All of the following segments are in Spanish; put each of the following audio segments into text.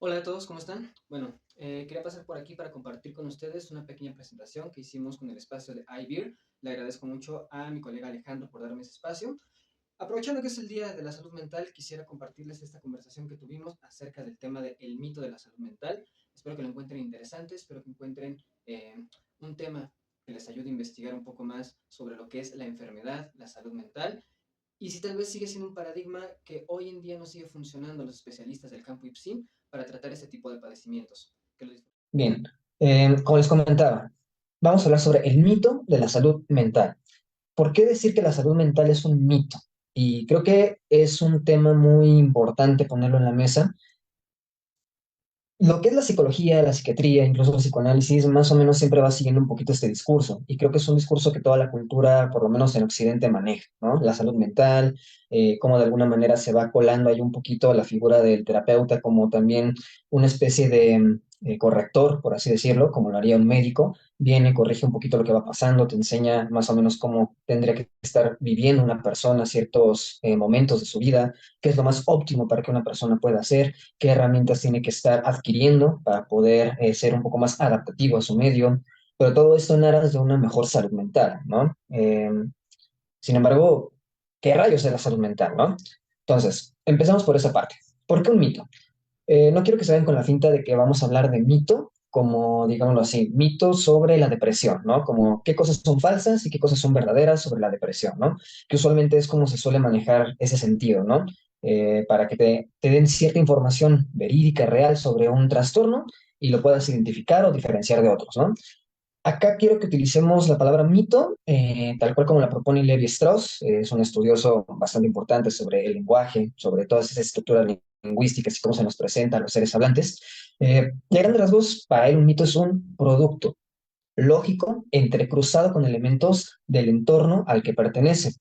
Hola a todos, ¿cómo están? Bueno, quería pasar por aquí para compartir con ustedes una pequeña presentación que hicimos con el espacio de iBeer. Le agradezco mucho a mi colega Alejandro por darme ese espacio. Aprovechando que es el Día de la Salud Mental, quisiera compartirles esta conversación que tuvimos acerca del tema del mito de la salud mental. Espero que lo encuentren interesante, espero que encuentren un tema que les ayude a investigar un poco más sobre lo que es la enfermedad, la salud mental y si tal vez sigue siendo un paradigma que hoy en día no sigue funcionando a los especialistas del campo IPSIN para tratar este tipo de padecimientos. Que lo Bien, como les comentaba, vamos a hablar sobre el mito de la salud mental. ¿Por qué decir que la salud mental es un mito? Y creo que es un tema muy importante ponerlo en la mesa. Lo que es la psicología, la psiquiatría, incluso el psicoanálisis, más o menos siempre va siguiendo un poquito este discurso. Y creo que es un discurso que toda la cultura, por lo menos en Occidente, maneja, ¿no? La salud mental, cómo de alguna manera se va colando ahí un poquito la figura del terapeuta como también una especie de corrector, por así decirlo, como lo haría un médico. Viene, corrige un poquito lo que va pasando, te enseña más o menos cómo tendría que estar viviendo una persona ciertos momentos de su vida, qué es lo más óptimo para que una persona pueda hacer, qué herramientas tiene que estar adquiriendo para poder ser un poco más adaptativo a su medio, pero todo esto en aras de una mejor salud mental, ¿no? Sin embargo, ¿qué rayos es la salud mental, no? Entonces, empezamos por esa parte. ¿Por qué un mito? No quiero que se vayan con la finta de que vamos a hablar de mito, como, digámoslo así, mito sobre la depresión, ¿no? Como qué cosas son falsas y qué cosas son verdaderas sobre la depresión, ¿no? Que usualmente es como se suele manejar ese sentido, ¿no? Para que te den cierta información verídica, real sobre un trastorno y lo puedas identificar o diferenciar de otros, ¿no? Acá quiero que utilicemos la palabra mito, tal cual como la propone Levi Strauss, es un estudioso bastante importante sobre el lenguaje, sobre todas esas estructuras lingüísticas y cómo se nos presenta a los seres hablantes. Y a grandes rasgos, para él un mito es un producto lógico entrecruzado con elementos del entorno al que pertenece.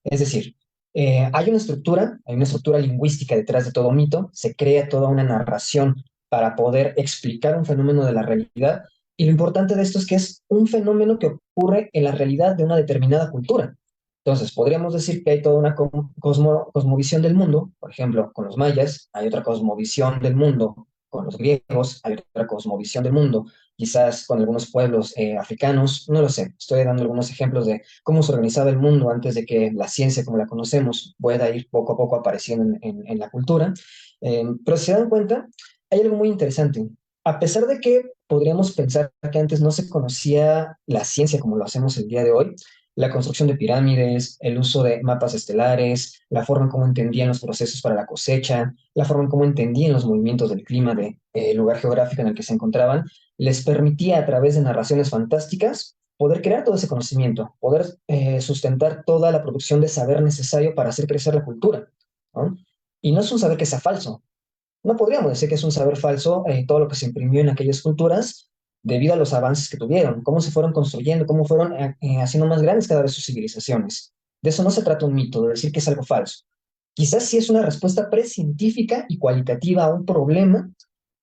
Es decir, hay una estructura lingüística detrás de todo mito, se crea toda una narración para poder explicar un fenómeno de la realidad, y lo importante de esto es que es un fenómeno que ocurre en la realidad de una determinada cultura. Entonces, podríamos decir que hay toda una cosmovisión del mundo, por ejemplo, con los mayas, hay otra cosmovisión del mundo con los griegos, hay otra cosmovisión del mundo quizás con algunos pueblos africanos, no lo sé. Estoy dando algunos ejemplos de cómo se organizaba el mundo antes de que la ciencia como la conocemos pueda ir poco a poco apareciendo en la cultura. Pero si se dan cuenta, hay algo muy interesante. A pesar de que podríamos pensar que antes no se conocía la ciencia como lo hacemos el día de hoy, la construcción de pirámides, el uso de mapas estelares, la forma en cómo entendían los procesos para la cosecha, la forma en cómo entendían los movimientos del clima del lugar geográfico en el que se encontraban, les permitía a través de narraciones fantásticas poder crear todo ese conocimiento, poder sustentar toda la producción de saber necesario para hacer crecer la cultura, ¿no? Y no es un saber que sea falso. No podríamos decir que es un saber falso todo lo que se imprimió en aquellas culturas debido a los avances que tuvieron, cómo se fueron construyendo, cómo fueron haciendo más grandes cada vez sus civilizaciones. De eso no se trata un mito, de decir que es algo falso. Quizás sí es una respuesta precientífica y cualitativa a un problema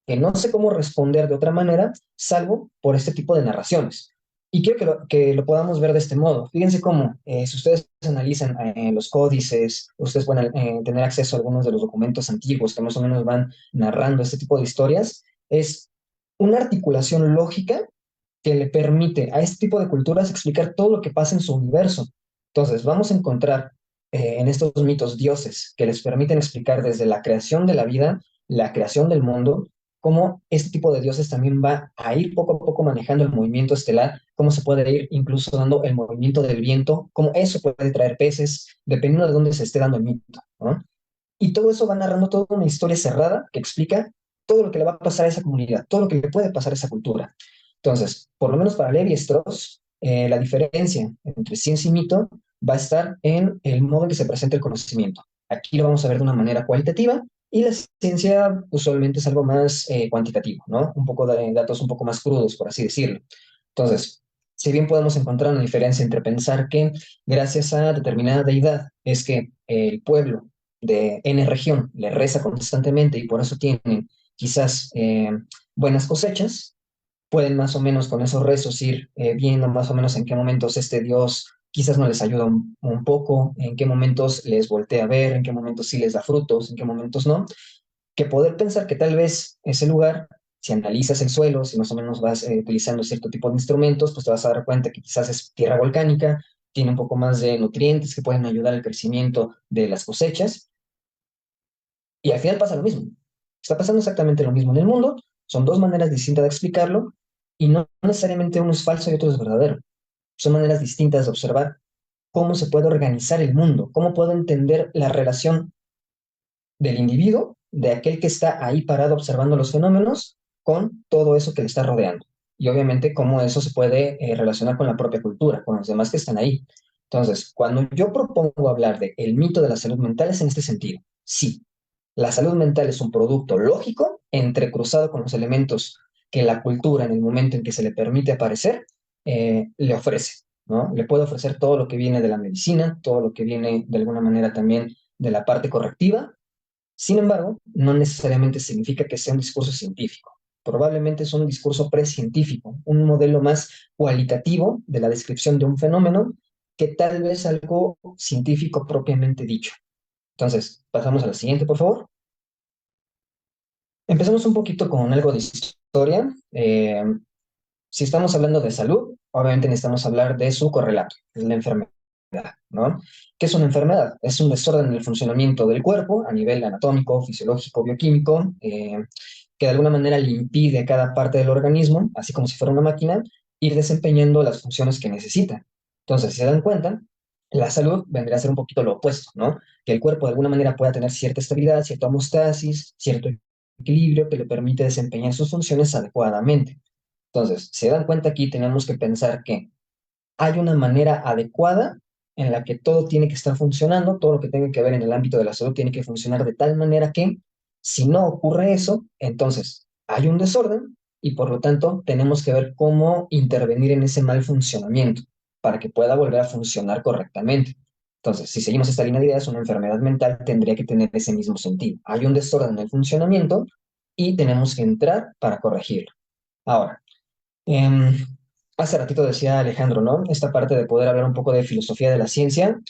que no sé cómo responder de otra manera, salvo por este tipo de narraciones. Y quiero que lo podamos ver de este modo. Fíjense cómo, si ustedes analizan los códices, ustedes pueden tener acceso a algunos de los documentos antiguos que más o menos van narrando este tipo de historias, es una articulación lógica que le permite a este tipo de culturas explicar todo lo que pasa en su universo. Entonces, vamos a encontrar en estos mitos dioses que les permiten explicar desde la creación de la vida, la creación del mundo, cómo este tipo de dioses también va a ir poco a poco manejando el movimiento estelar, cómo se puede ir incluso dando el movimiento del viento, cómo eso puede traer peces, dependiendo de dónde se esté dando el mito, ¿no? Y todo eso va narrando toda una historia cerrada que explica todo lo que le va a pasar a esa comunidad, todo lo que le puede pasar a esa cultura. Entonces, por lo menos para Levi Strauss, la diferencia entre ciencia y mito va a estar en el modo en que se presenta el conocimiento. Aquí lo vamos a ver de una manera cualitativa y la ciencia usualmente es algo más cuantitativo, ¿no? Un poco de datos un poco más crudos, por así decirlo. Entonces, si bien podemos encontrar una diferencia entre pensar que gracias a determinada deidad es que el pueblo de N región le reza constantemente y por eso tienen quizás buenas cosechas, pueden más o menos con esos rezos ir viendo más o menos en qué momentos este Dios quizás no les ayuda un poco, en qué momentos les voltea a ver, en qué momentos sí les da frutos, en qué momentos no. que poder pensar que tal vez ese lugar, si analizas el suelo, si más o menos vas utilizando cierto tipo de instrumentos, pues te vas a dar cuenta que quizás es tierra volcánica, tiene un poco más de nutrientes que pueden ayudar al crecimiento de las cosechas, y al final pasa lo mismo. Está pasando exactamente lo mismo en el mundo, son dos maneras distintas de explicarlo, y no necesariamente uno es falso y otro es verdadero. Son maneras distintas de observar cómo se puede organizar el mundo, cómo puedo entender la relación del individuo, de aquel que está ahí parado observando los fenómenos, con todo eso que le está rodeando. Y obviamente cómo eso se puede relacionar con la propia cultura, con los demás que están ahí. Entonces, cuando yo propongo hablar de el mito de la salud mental es en este sentido. Sí, la salud mental es un producto lógico entrecruzado con los elementos que la cultura en el momento en que se le permite aparecer le ofrece, ¿no? Le puede ofrecer todo lo que viene de la medicina, todo lo que viene de alguna manera también de la parte correctiva. Sin embargo, no necesariamente significa que sea un discurso científico. Probablemente es un discurso precientífico, un modelo más cualitativo de la descripción de un fenómeno que tal vez algo científico propiamente dicho. Entonces, pasamos a la siguiente, por favor. Empezamos un poquito con algo de historia. Si estamos hablando de salud, obviamente necesitamos hablar de su correlato, que es la enfermedad, ¿no? ¿Qué es una enfermedad? Es un desorden en el funcionamiento del cuerpo a nivel anatómico, fisiológico, bioquímico, que de alguna manera le impide a cada parte del organismo, así como si fuera una máquina, ir desempeñando las funciones que necesita. Entonces, si se dan cuenta, la salud vendría a ser un poquito lo opuesto, ¿no? Que el cuerpo de alguna manera pueda tener cierta estabilidad, cierta homeostasis, cierto equilibrio que le permite desempeñar sus funciones adecuadamente. Entonces, se dan cuenta aquí, tenemos que pensar que hay una manera adecuada en la que todo tiene que estar funcionando, todo lo que tenga que ver en el ámbito de la salud tiene que funcionar de tal manera que si no ocurre eso, entonces hay un desorden y por lo tanto tenemos que ver cómo intervenir en ese mal funcionamiento para que pueda volver a funcionar correctamente. Entonces, si seguimos esta línea de ideas, una enfermedad mental tendría que tener ese mismo sentido. Hay un desorden en el funcionamiento y tenemos que entrar para corregirlo. Ahora, Em, hace ratito decía Alejandro, ¿no? Esta parte de poder hablar un poco de filosofía de la ciencia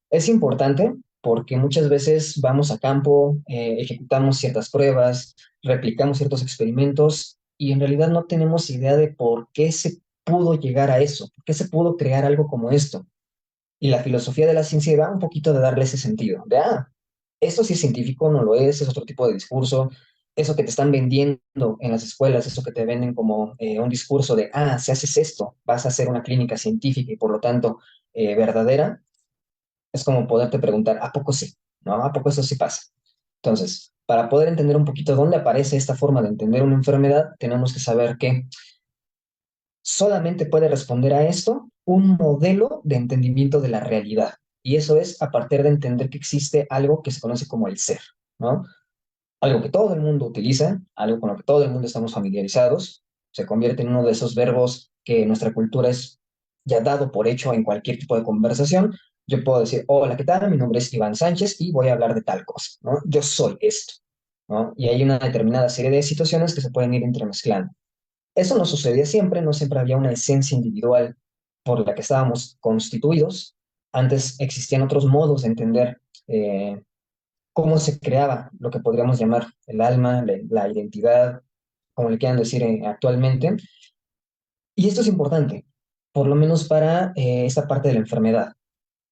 es importante porque muchas veces vamos a campo, ejecutamos ciertas pruebas, replicamos ciertos experimentos y en realidad no tenemos idea de por qué se pudo llegar a eso, por qué se pudo crear algo como esto. Y la filosofía de la ciencia va un poquito de darle ese sentido, de, esto sí es científico, no lo es otro tipo de discurso, eso que te están vendiendo en las escuelas, eso que te venden como un discurso de, si haces esto, vas a hacer una clínica científica y por lo tanto verdadera, es como poderte preguntar, ¿a poco sí? ¿No? ¿A poco eso sí pasa? Entonces, para poder entender un poquito dónde aparece esta forma de entender una enfermedad, tenemos que saber que solamente puede responder a esto un modelo de entendimiento de la realidad. Y eso es a partir de entender que existe algo que se conoce como el ser, ¿no? Algo que todo el mundo utiliza, algo con lo que todo el mundo estamos familiarizados, se convierte en uno de esos verbos que nuestra cultura es ya dado por hecho en cualquier tipo de conversación. Yo puedo decir, hola, ¿qué tal? Mi nombre es Iván Sánchez y voy a hablar de tal cosa, ¿no? Yo soy esto, ¿no? Y hay una determinada serie de situaciones que se pueden ir entremezclando. Eso no sucedía siempre, no siempre había una esencia individual por la que estábamos constituidos. Antes existían otros modos de entender cómo se creaba lo que podríamos llamar el alma, la identidad, como le quieran decir actualmente. Y esto es importante, por lo menos para esta parte de la enfermedad.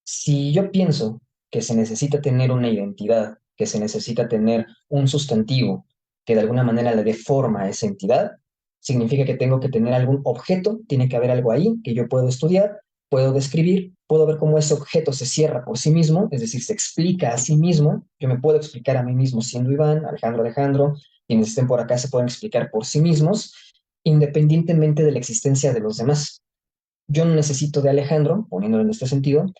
Si yo pienso que se necesita tener una identidad, que se necesita tener un sustantivo que de alguna manera le dé forma a esa entidad, significa que tengo que tener algún objeto, tiene que haber algo ahí que yo puedo estudiar, puedo describir, puedo ver cómo ese objeto se cierra por sí mismo, es decir, se explica a sí mismo. Yo me puedo explicar a mí mismo siendo Iván, Alejandro, Alejandro, quienes estén por acá se pueden explicar por sí mismos, independientemente de la existencia de los demás. Yo no necesito de Alejandro, poniéndolo en este sentido,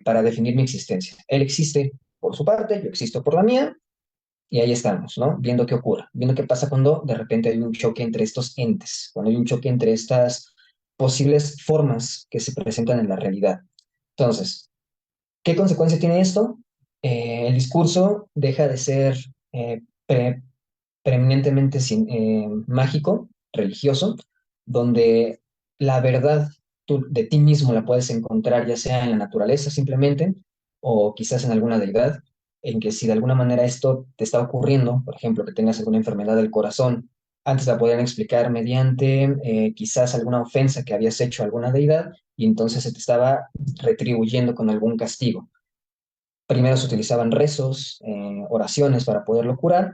para definir mi existencia. Él existe por su parte, yo existo por la mía, y ahí estamos, ¿no? Viendo qué ocurre, viendo qué pasa cuando de repente hay un choque entre estos entes, cuando hay un choque entre estas posibles formas que se presentan en la realidad. Entonces, ¿qué consecuencia tiene esto? El discurso deja de ser eh, pre- preeminentemente mágico, religioso, donde la verdad tú, de ti mismo la puedes encontrar ya sea en la naturaleza simplemente o quizás en alguna deidad, en que si de alguna manera esto te está ocurriendo, por ejemplo, que tengas alguna enfermedad del corazón, antes la podían explicar mediante quizás alguna ofensa que habías hecho a alguna deidad y entonces se te estaba retribuyendo con algún castigo. Primero se utilizaban rezos, oraciones para poderlo curar.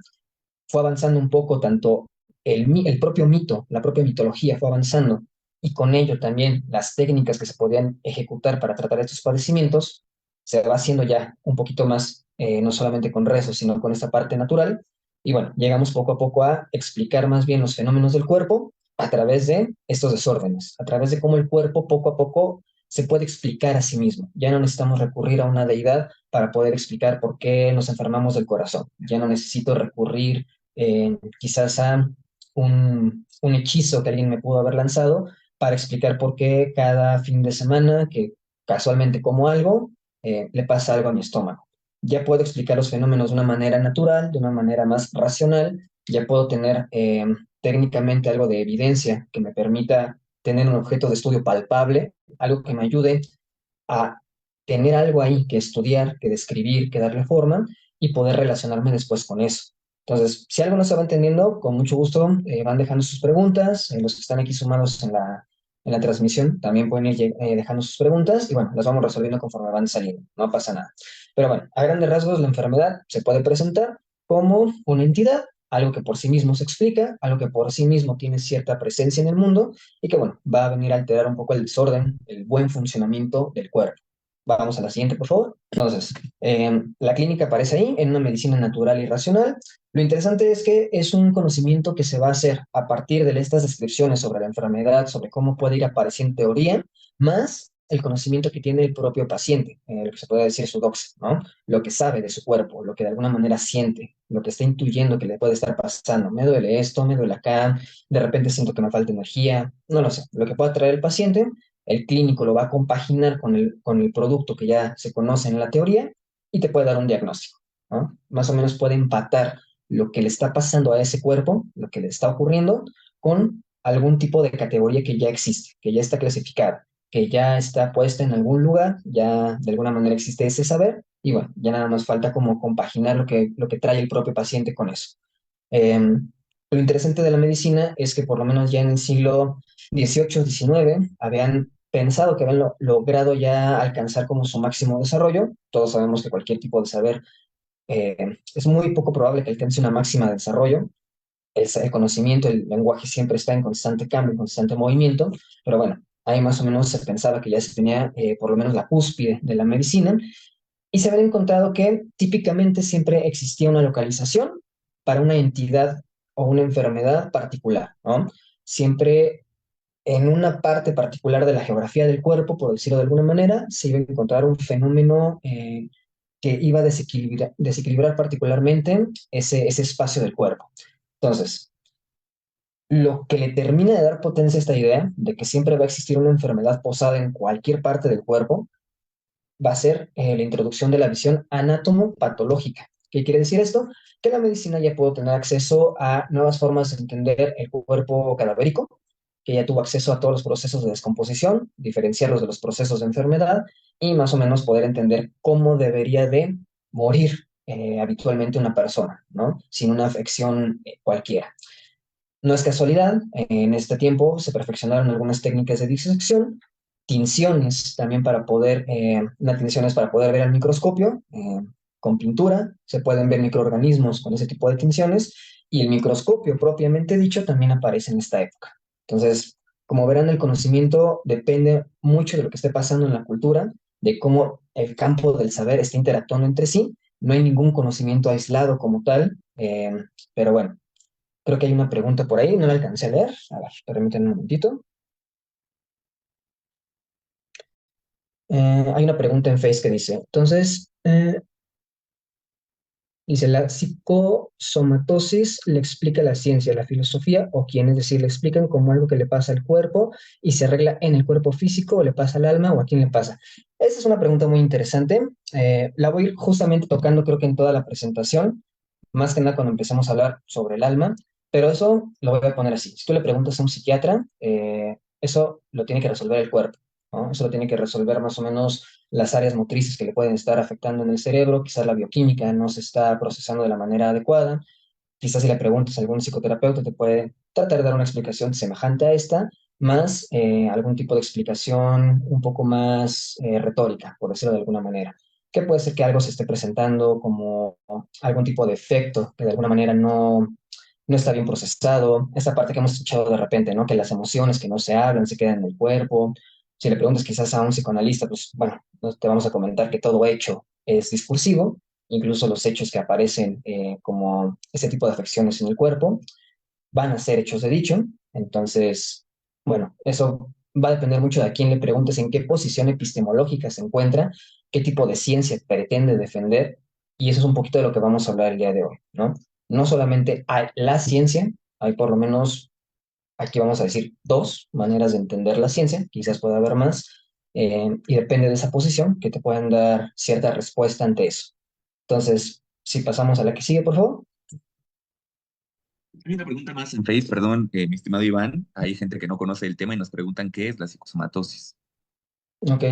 Fue avanzando un poco tanto el propio mito, la propia mitología fue avanzando y con ello también las técnicas que se podían ejecutar para tratar estos padecimientos se va haciendo ya un poquito más, no solamente con rezos, sino con esta parte natural. Y bueno, llegamos poco a poco a explicar más bien los fenómenos del cuerpo a través de estos desórdenes, a través de cómo el cuerpo poco a poco se puede explicar a sí mismo. Ya no necesitamos recurrir a una deidad para poder explicar por qué nos enfermamos del corazón. Ya no necesito recurrir quizás a un hechizo que alguien me pudo haber lanzado para explicar por qué cada fin de semana que casualmente como algo, le pasa algo a mi estómago. Ya puedo explicar los fenómenos de una manera natural, de una manera más racional, ya puedo tener técnicamente algo de evidencia que me permita tener un objeto de estudio palpable, algo que me ayude a tener algo ahí que estudiar, que describir, que darle forma y poder relacionarme después con eso. Entonces, si algo no se va entendiendo, con mucho gusto van dejando sus preguntas. Los que están aquí sumados en la transmisión también pueden ir dejando sus preguntas y bueno, las vamos resolviendo conforme van saliendo. No pasa nada. Pero bueno, a grandes rasgos, la enfermedad se puede presentar como una entidad, algo que por sí mismo se explica, algo que por sí mismo tiene cierta presencia en el mundo y que, bueno, va a venir a alterar un poco el desorden, el buen funcionamiento del cuerpo. Vamos a la siguiente, por favor. Entonces, la clínica aparece ahí en una medicina natural y racional. Lo interesante es que es un conocimiento que se va a hacer a partir de estas descripciones sobre la enfermedad, sobre cómo puede ir apareciendo teoría, más el conocimiento que tiene el propio paciente, lo que se puede decir su doxa, ¿no? Lo que sabe de su cuerpo, lo que de alguna manera siente, lo que está intuyendo que le puede estar pasando. Me duele esto, me duele acá, de repente siento que me falta energía, no lo sé. Lo que pueda traer el paciente, el clínico lo va a compaginar con el producto que ya se conoce en la teoría y te puede dar un diagnóstico, ¿no? Más o menos puede empatar lo que le está pasando a ese cuerpo, lo que le está ocurriendo, con algún tipo de categoría que ya existe, que ya está clasificada, que ya está puesta en algún lugar, ya de alguna manera existe ese saber, y bueno, ya nada más falta como compaginar lo que trae el propio paciente con eso. Eh, lo interesante de la medicina es que por lo menos ya en el siglo XVIII, XIX, habían pensado que habían logrado ya alcanzar como su máximo desarrollo. Todos sabemos que cualquier tipo de saber es muy poco probable que alcance una máxima de desarrollo. El conocimiento, el lenguaje siempre está en constante cambio, en constante movimiento, pero bueno, ahí más o menos se pensaba que ya se tenía por lo menos la cúspide de la medicina y se había encontrado que típicamente siempre existía una localización para una entidad o una enfermedad particular, ¿no? Siempre en una parte particular de la geografía del cuerpo, por decirlo de alguna manera, se iba a encontrar un fenómeno que iba a desequilibrar particularmente ese espacio del cuerpo. Entonces, lo que le termina de dar potencia a esta idea de que siempre va a existir una enfermedad posada en cualquier parte del cuerpo va a ser la introducción de la visión anátomo-patológica. ¿Qué quiere decir esto? Que la medicina ya pudo tener acceso a nuevas formas de entender el cuerpo cadavérico, que ya tuvo acceso a todos los procesos de descomposición, diferenciarlos de los procesos de enfermedad y más o menos poder entender cómo debería de morir habitualmente una persona, ¿no? Sin una afección cualquiera. No es casualidad, en este tiempo se perfeccionaron algunas técnicas de disección, tinciones también para poder, una tinción es para poder ver al microscopio, con pintura, se pueden ver microorganismos con ese tipo de tinciones, y el microscopio propiamente dicho también aparece en esta época. Entonces, como verán, el conocimiento depende mucho de lo que esté pasando en la cultura, de cómo el campo del saber está interactuando entre sí, no hay ningún conocimiento aislado como tal, pero bueno. Creo que hay una pregunta por ahí, no la alcancé a leer. A ver, permítanme un momentito. Hay una pregunta en Face que dice, entonces, dice, ¿la psicosomatosis le explica la ciencia, la filosofía o quién? Es decir, ¿le explican como algo que le pasa al cuerpo y se arregla en el cuerpo físico o le pasa al alma o a quién le pasa? Esa es una pregunta muy interesante. La voy a ir justamente tocando creo que en toda la presentación, más que nada cuando empecemos a hablar sobre el alma, pero eso lo voy a poner así. Si tú le preguntas a un psiquiatra, eso lo tiene que resolver el cuerpo, ¿no? Eso lo tiene que resolver más o menos las áreas motrices que le pueden estar afectando en el cerebro, quizás la bioquímica no se está procesando de la manera adecuada. Quizás si le preguntas a algún psicoterapeuta te puede tratar de dar una explicación semejante a esta, más algún tipo de explicación un poco más retórica, por decirlo de alguna manera. Que puede ser que algo se esté presentando como algún tipo de efecto que de alguna manera no está bien procesado. Esta parte que hemos escuchado de repente, ¿no? Que las emociones que no se hablan se quedan en el cuerpo. Si le preguntas quizás a un psicoanalista, pues bueno, no te vamos a comentar que todo hecho es discursivo, incluso los hechos que aparecen como ese tipo de afecciones en el cuerpo van a ser hechos de dicho. Entonces, bueno, eso va a depender mucho de a quién le preguntes en qué posición epistemológica se encuentra, qué tipo de ciencia pretende defender, y eso es un poquito de lo que vamos a hablar el día de hoy, ¿no? No solamente hay la ciencia, hay por lo menos, aquí vamos a decir, dos maneras de entender la ciencia, quizás pueda haber más, y depende de esa posición que te puedan dar cierta respuesta ante eso. Entonces, si pasamos a la que sigue, por favor. Hay una pregunta más en Facebook, perdón, mi estimado Iván. Hay gente que no conoce el tema y nos preguntan qué es la psicosomatosis. Ok.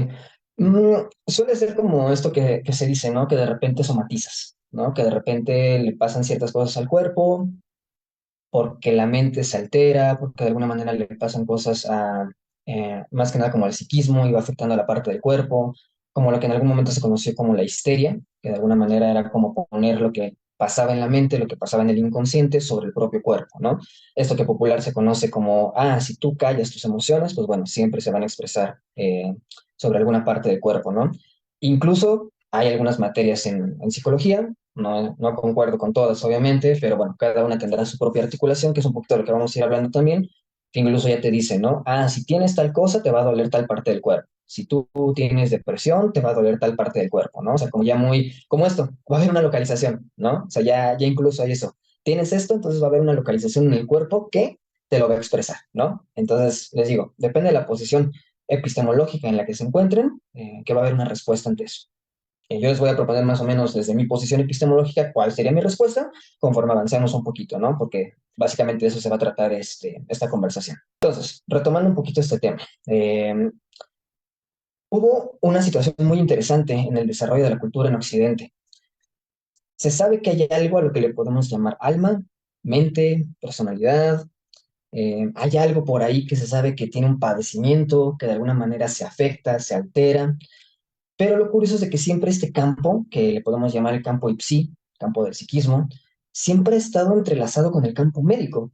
Suele ser como esto que se dice, ¿no? Que de repente somatizas, ¿no? Que de repente le pasan ciertas cosas al cuerpo, porque la mente se altera, porque de alguna manera le pasan cosas a, más que nada como al psiquismo y va afectando a la parte del cuerpo, como lo que en algún momento se conoció como la histeria, que de alguna manera era como poner lo que pasaba en la mente, lo que pasaba en el inconsciente sobre el propio cuerpo, ¿no? Esto que popular se conoce como, si tú callas tus emociones, pues bueno, siempre se van a expresar sobre alguna parte del cuerpo, ¿no? Incluso hay algunas materias en psicología, no concuerdo con todas, obviamente, pero bueno, cada una tendrá su propia articulación, que es un poquito de lo que vamos a ir hablando también, que incluso ya te dice, ¿no? Si tienes tal cosa, te va a doler tal parte del cuerpo. Si tú tienes depresión, te va a doler tal parte del cuerpo, ¿no? O sea, como ya muy, como esto, va a haber una localización, ¿no? O sea, ya incluso hay eso. Tienes esto, entonces va a haber una localización en el cuerpo que te lo va a expresar, ¿no? Entonces, les digo, depende de la posición epistemológica en la que se encuentren, que va a haber una respuesta ante eso. Yo les voy a proponer más o menos desde mi posición epistemológica cuál sería mi respuesta conforme avancemos un poquito, ¿no? Porque básicamente de eso se va a tratar esta conversación. Entonces, retomando un poquito este tema, hubo una situación muy interesante en el desarrollo de la cultura en Occidente. Se sabe que hay algo a lo que le podemos llamar alma, mente, personalidad. Hay algo por ahí que se sabe que tiene un padecimiento, que de alguna manera se afecta, se altera. Pero lo curioso es de que siempre este campo, que le podemos llamar el campo ipsi, campo del psiquismo, siempre ha estado entrelazado con el campo médico.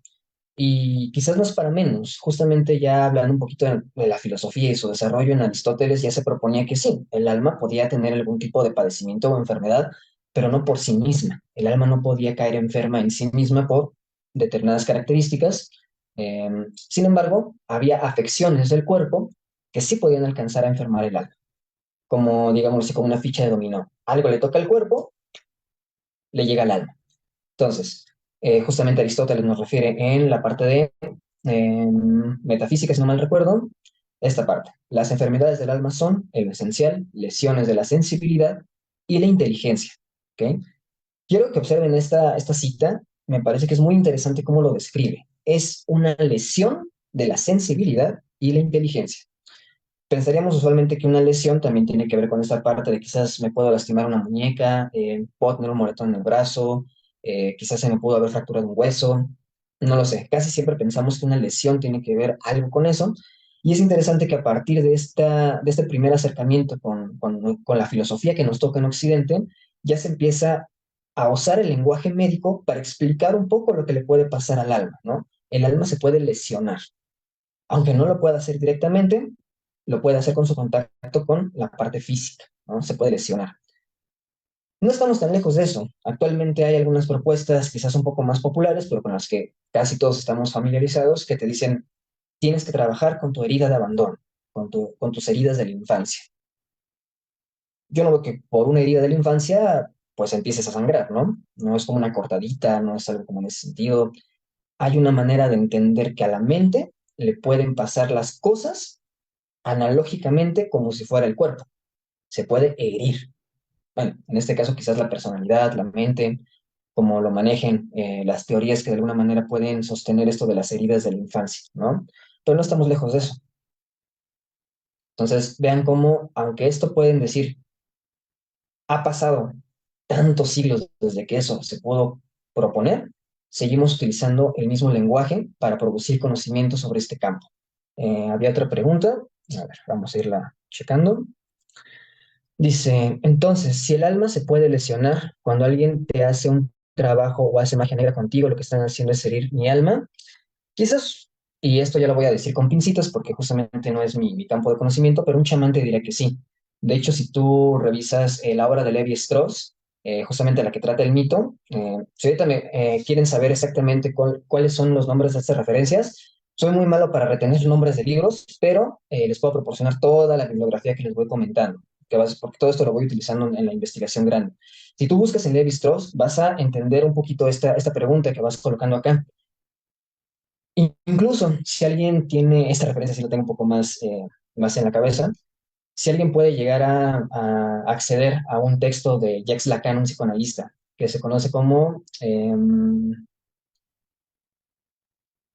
Y quizás no es para menos. Justamente ya hablando un poquito de la filosofía y su desarrollo en Aristóteles, ya se proponía que sí, el alma podía tener algún tipo de padecimiento o enfermedad, pero no por sí misma. El alma no podía caer enferma en sí misma por determinadas características. Sin embargo, había afecciones del cuerpo que sí podían alcanzar a enfermar el alma, como, digamos así, como una ficha de dominó. Algo le toca al cuerpo, le llega al alma. Entonces, justamente Aristóteles nos refiere en la parte de metafísica, si no mal recuerdo, esta parte. Las enfermedades del alma son, en lo esencial, lesiones de la sensibilidad y la inteligencia. ¿Ok? Quiero que observen esta cita, me parece que es muy interesante cómo lo describe. Es una lesión de la sensibilidad y la inteligencia. Pensaríamos usualmente que una lesión también tiene que ver con esta parte de quizás me puedo lastimar una muñeca, puedo tener un moretón en el brazo, quizás se me pudo haber fracturado un hueso, no lo sé. Casi siempre pensamos que una lesión tiene que ver algo con eso. Y es interesante que a partir de este primer acercamiento con la filosofía que nos toca en Occidente, ya se empieza a usar el lenguaje médico para explicar un poco lo que le puede pasar al alma, ¿no? El alma se puede lesionar, aunque no lo pueda hacer directamente, lo puede hacer con su contacto con la parte física, ¿no? Se puede lesionar. No estamos tan lejos de eso. Actualmente hay algunas propuestas quizás un poco más populares, pero con las que casi todos estamos familiarizados, que te dicen, tienes que trabajar con tu herida de abandono, con tus heridas de la infancia. Yo no veo que por una herida de la infancia, pues empieces a sangrar, ¿no? No es como una cortadita, no es algo como en ese sentido. Hay una manera de entender que a la mente le pueden pasar las cosas analógicamente como si fuera el cuerpo. Se puede herir. Bueno, en este caso quizás la personalidad, la mente, como lo manejen las teorías que de alguna manera pueden sostener esto de las heridas de la infancia, ¿no? Pero no estamos lejos de eso. Entonces, vean cómo, aunque esto pueden decir, ha pasado tantos siglos desde que eso se pudo proponer, seguimos utilizando el mismo lenguaje para producir conocimiento sobre este campo. Había otra pregunta, a ver, vamos a irla checando. Dice, entonces, si el alma se puede lesionar cuando alguien te hace un trabajo o hace magia negra contigo, lo que están haciendo es herir mi alma, quizás, y esto ya lo voy a decir con pincitas porque justamente no es mi campo de conocimiento, pero un chamán te diría que sí. De hecho, si tú revisas la obra de Levi Strauss, justamente la que trata el mito, si ahorita quieren saber exactamente cuáles son los nombres de estas referencias, soy muy malo para retener nombres de libros, pero les puedo proporcionar toda la bibliografía que les voy comentando, porque todo esto lo voy utilizando en la investigación grande. Si tú buscas en Levi Strauss, vas a entender un poquito esta pregunta que vas colocando acá. Incluso si alguien tiene esta referencia, si lo tengo un poco más en la cabeza, si alguien puede llegar a acceder a un texto de Jacques Lacan, un psicoanalista, que se conoce como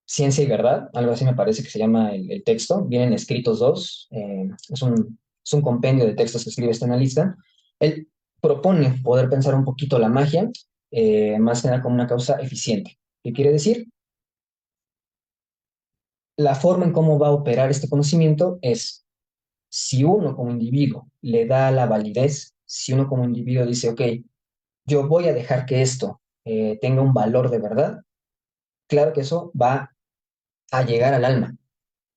Ciencia y Verdad, algo así me parece que se llama el texto, vienen escritos dos, es un compendio de textos que escribe este analista. Él propone poder pensar un poquito la magia, más que nada como una causa eficiente. ¿Qué quiere decir? La forma en cómo va a operar este conocimiento es si uno como individuo le da la validez, si uno como individuo dice, ok, yo voy a dejar que esto tenga un valor de verdad, claro que eso va a llegar al alma.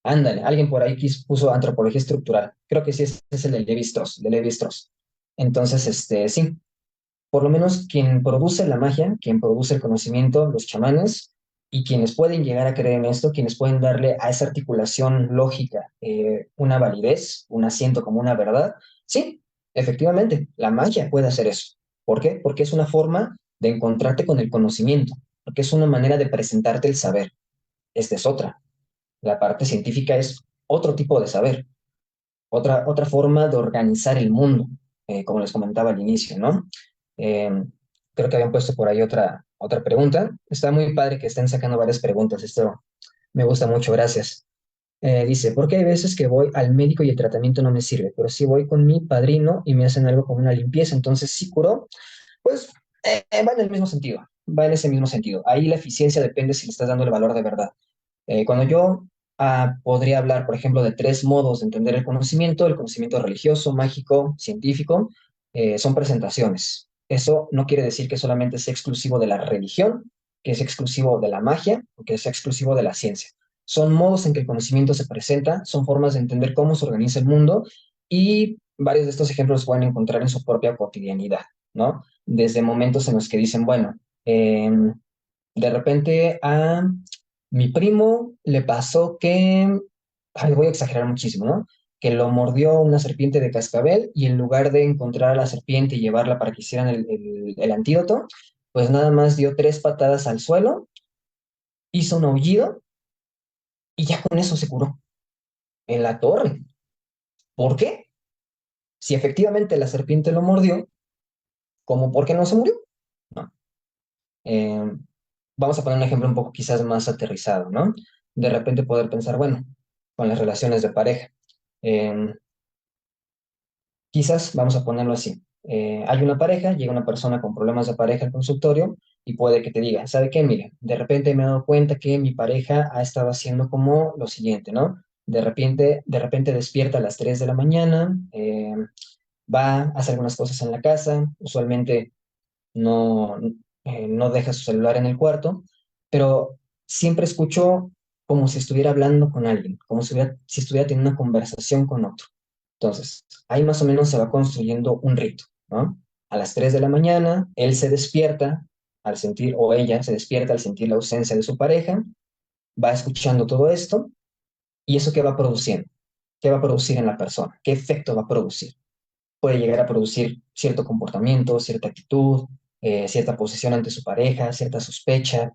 Ándale, alguien por ahí puso antropología estructural. Creo que sí, ese es el de Levi-Strauss, de Levi-Strauss. Entonces, sí, por lo menos quien produce la magia, quien produce el conocimiento, los chamanes, y quienes pueden llegar a creer en esto, quienes pueden darle a esa articulación lógica una validez, un asiento como una verdad, sí, efectivamente, la magia puede hacer eso. ¿Por qué? Porque es una forma de encontrarte con el conocimiento, porque es una manera de presentarte el saber. Esta es otra. La parte científica es otro tipo de saber, otra forma de organizar el mundo, como les comentaba al inicio, ¿no? Eh, Creo que habían puesto por ahí otra pregunta. Está muy padre que estén sacando varias preguntas. Esto me gusta mucho, gracias. Dice, ¿por qué hay veces que voy al médico y el tratamiento no me sirve? Pero si voy con mi padrino y me hacen algo como una limpieza, entonces sí curó. Pues va en el mismo sentido, va en ese mismo sentido. Ahí la eficiencia depende si le estás dando el valor de verdad. Cuando yo podría hablar, por ejemplo, de tres modos de entender el conocimiento religioso, mágico, científico, son presentaciones. Eso no quiere decir que solamente sea exclusivo de la religión, que es exclusivo de la magia o que sea exclusivo de la ciencia. Son modos en que el conocimiento se presenta, son formas de entender cómo se organiza el mundo y varios de estos ejemplos los pueden encontrar en su propia cotidianidad, ¿no? Desde momentos en los que dicen, bueno, de repente a mi primo le pasó que, ay, voy a exagerar muchísimo, ¿no? Que lo mordió una serpiente de cascabel y en lugar de encontrar a la serpiente y llevarla para que hicieran el antídoto, pues nada más dio tres patadas al suelo, hizo un aullido y ya con eso se curó en la torre. ¿Por qué? Si efectivamente la serpiente lo mordió, ¿cómo por qué no se murió? No. Eh, Vamos a poner un ejemplo un poco quizás más aterrizado, ¿no? De repente poder pensar, bueno, con las relaciones de pareja. Eh, Quizás, vamos a ponerlo así, hay una pareja, llega una persona con problemas de pareja al consultorio y puede que te diga, ¿sabe qué? Mire, de repente me he dado cuenta que mi pareja ha estado haciendo como lo siguiente, ¿no? De repente despierta a las 3 de la mañana, va a hacer algunas cosas en la casa, usualmente no, no deja su celular en el cuarto, pero siempre escucho como si estuviera hablando con alguien, como si estuviera teniendo una conversación con otro. Entonces, ahí más o menos se va construyendo un rito, ¿no? A las 3 de la mañana, él se despierta al sentir, o ella se despierta al sentir la ausencia de su pareja, va escuchando todo esto, y eso qué va produciendo, qué va a producir en la persona, qué efecto va a producir. Puede llegar a producir cierto comportamiento, cierta actitud, cierta posición ante su pareja, cierta sospecha,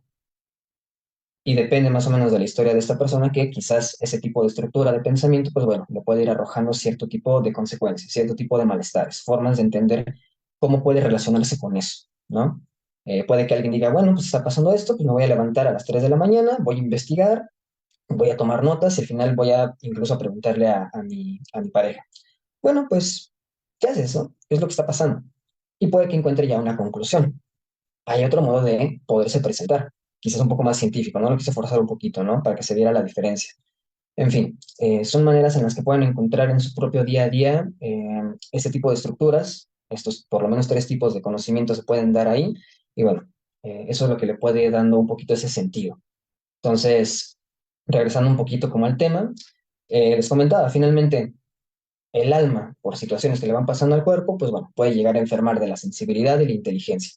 y depende más o menos de la historia de esta persona que quizás ese tipo de estructura de pensamiento, pues bueno, le puede ir arrojando cierto tipo de consecuencias, cierto tipo de malestares, formas de entender cómo puede relacionarse con eso, ¿no? Puede que alguien diga, bueno, pues está pasando esto, pues me voy a levantar a las 3 de la mañana, voy a investigar, voy a tomar notas y al final voy a incluso preguntarle a mi pareja, bueno, pues, ¿qué haces, no? ¿Qué es lo que está pasando? Y puede que encuentre ya una conclusión. Hay otro modo de poderse presentar, quizás un poco más científico, ¿no? Lo quise forzar un poquito, ¿no? Para que se viera la diferencia. En fin, son maneras en las que pueden encontrar en su propio día a día este tipo de estructuras. Estos, por lo menos tres tipos de conocimientos se pueden dar ahí. Y bueno, eso es lo que le puede dando un poquito ese sentido. Entonces, regresando un poquito como al tema, les comentaba, finalmente, el alma, por situaciones que le van pasando al cuerpo, pues bueno, puede llegar a enfermar de la sensibilidad y la inteligencia.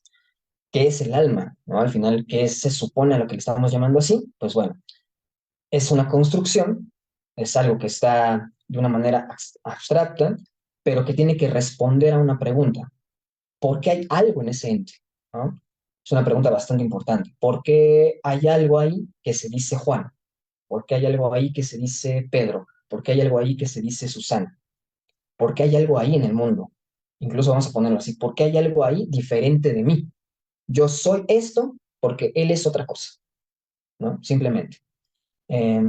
¿Qué es el alma? ¿No? Al final, ¿qué se supone a lo que le estamos llamando así? Pues bueno, es una construcción, es algo que está de una manera abstracta, pero que tiene que responder a una pregunta. ¿Por qué hay algo en ese ente? ¿No? Es una pregunta bastante importante. ¿Por qué hay algo ahí que se dice Juan? ¿Por qué hay algo ahí que se dice Pedro? ¿Por qué hay algo ahí que se dice Susana? ¿Por qué hay algo ahí en el mundo? Incluso vamos a ponerlo así, ¿por qué hay algo ahí diferente de mí? Yo soy esto porque él es otra cosa, ¿no? Simplemente. Eh,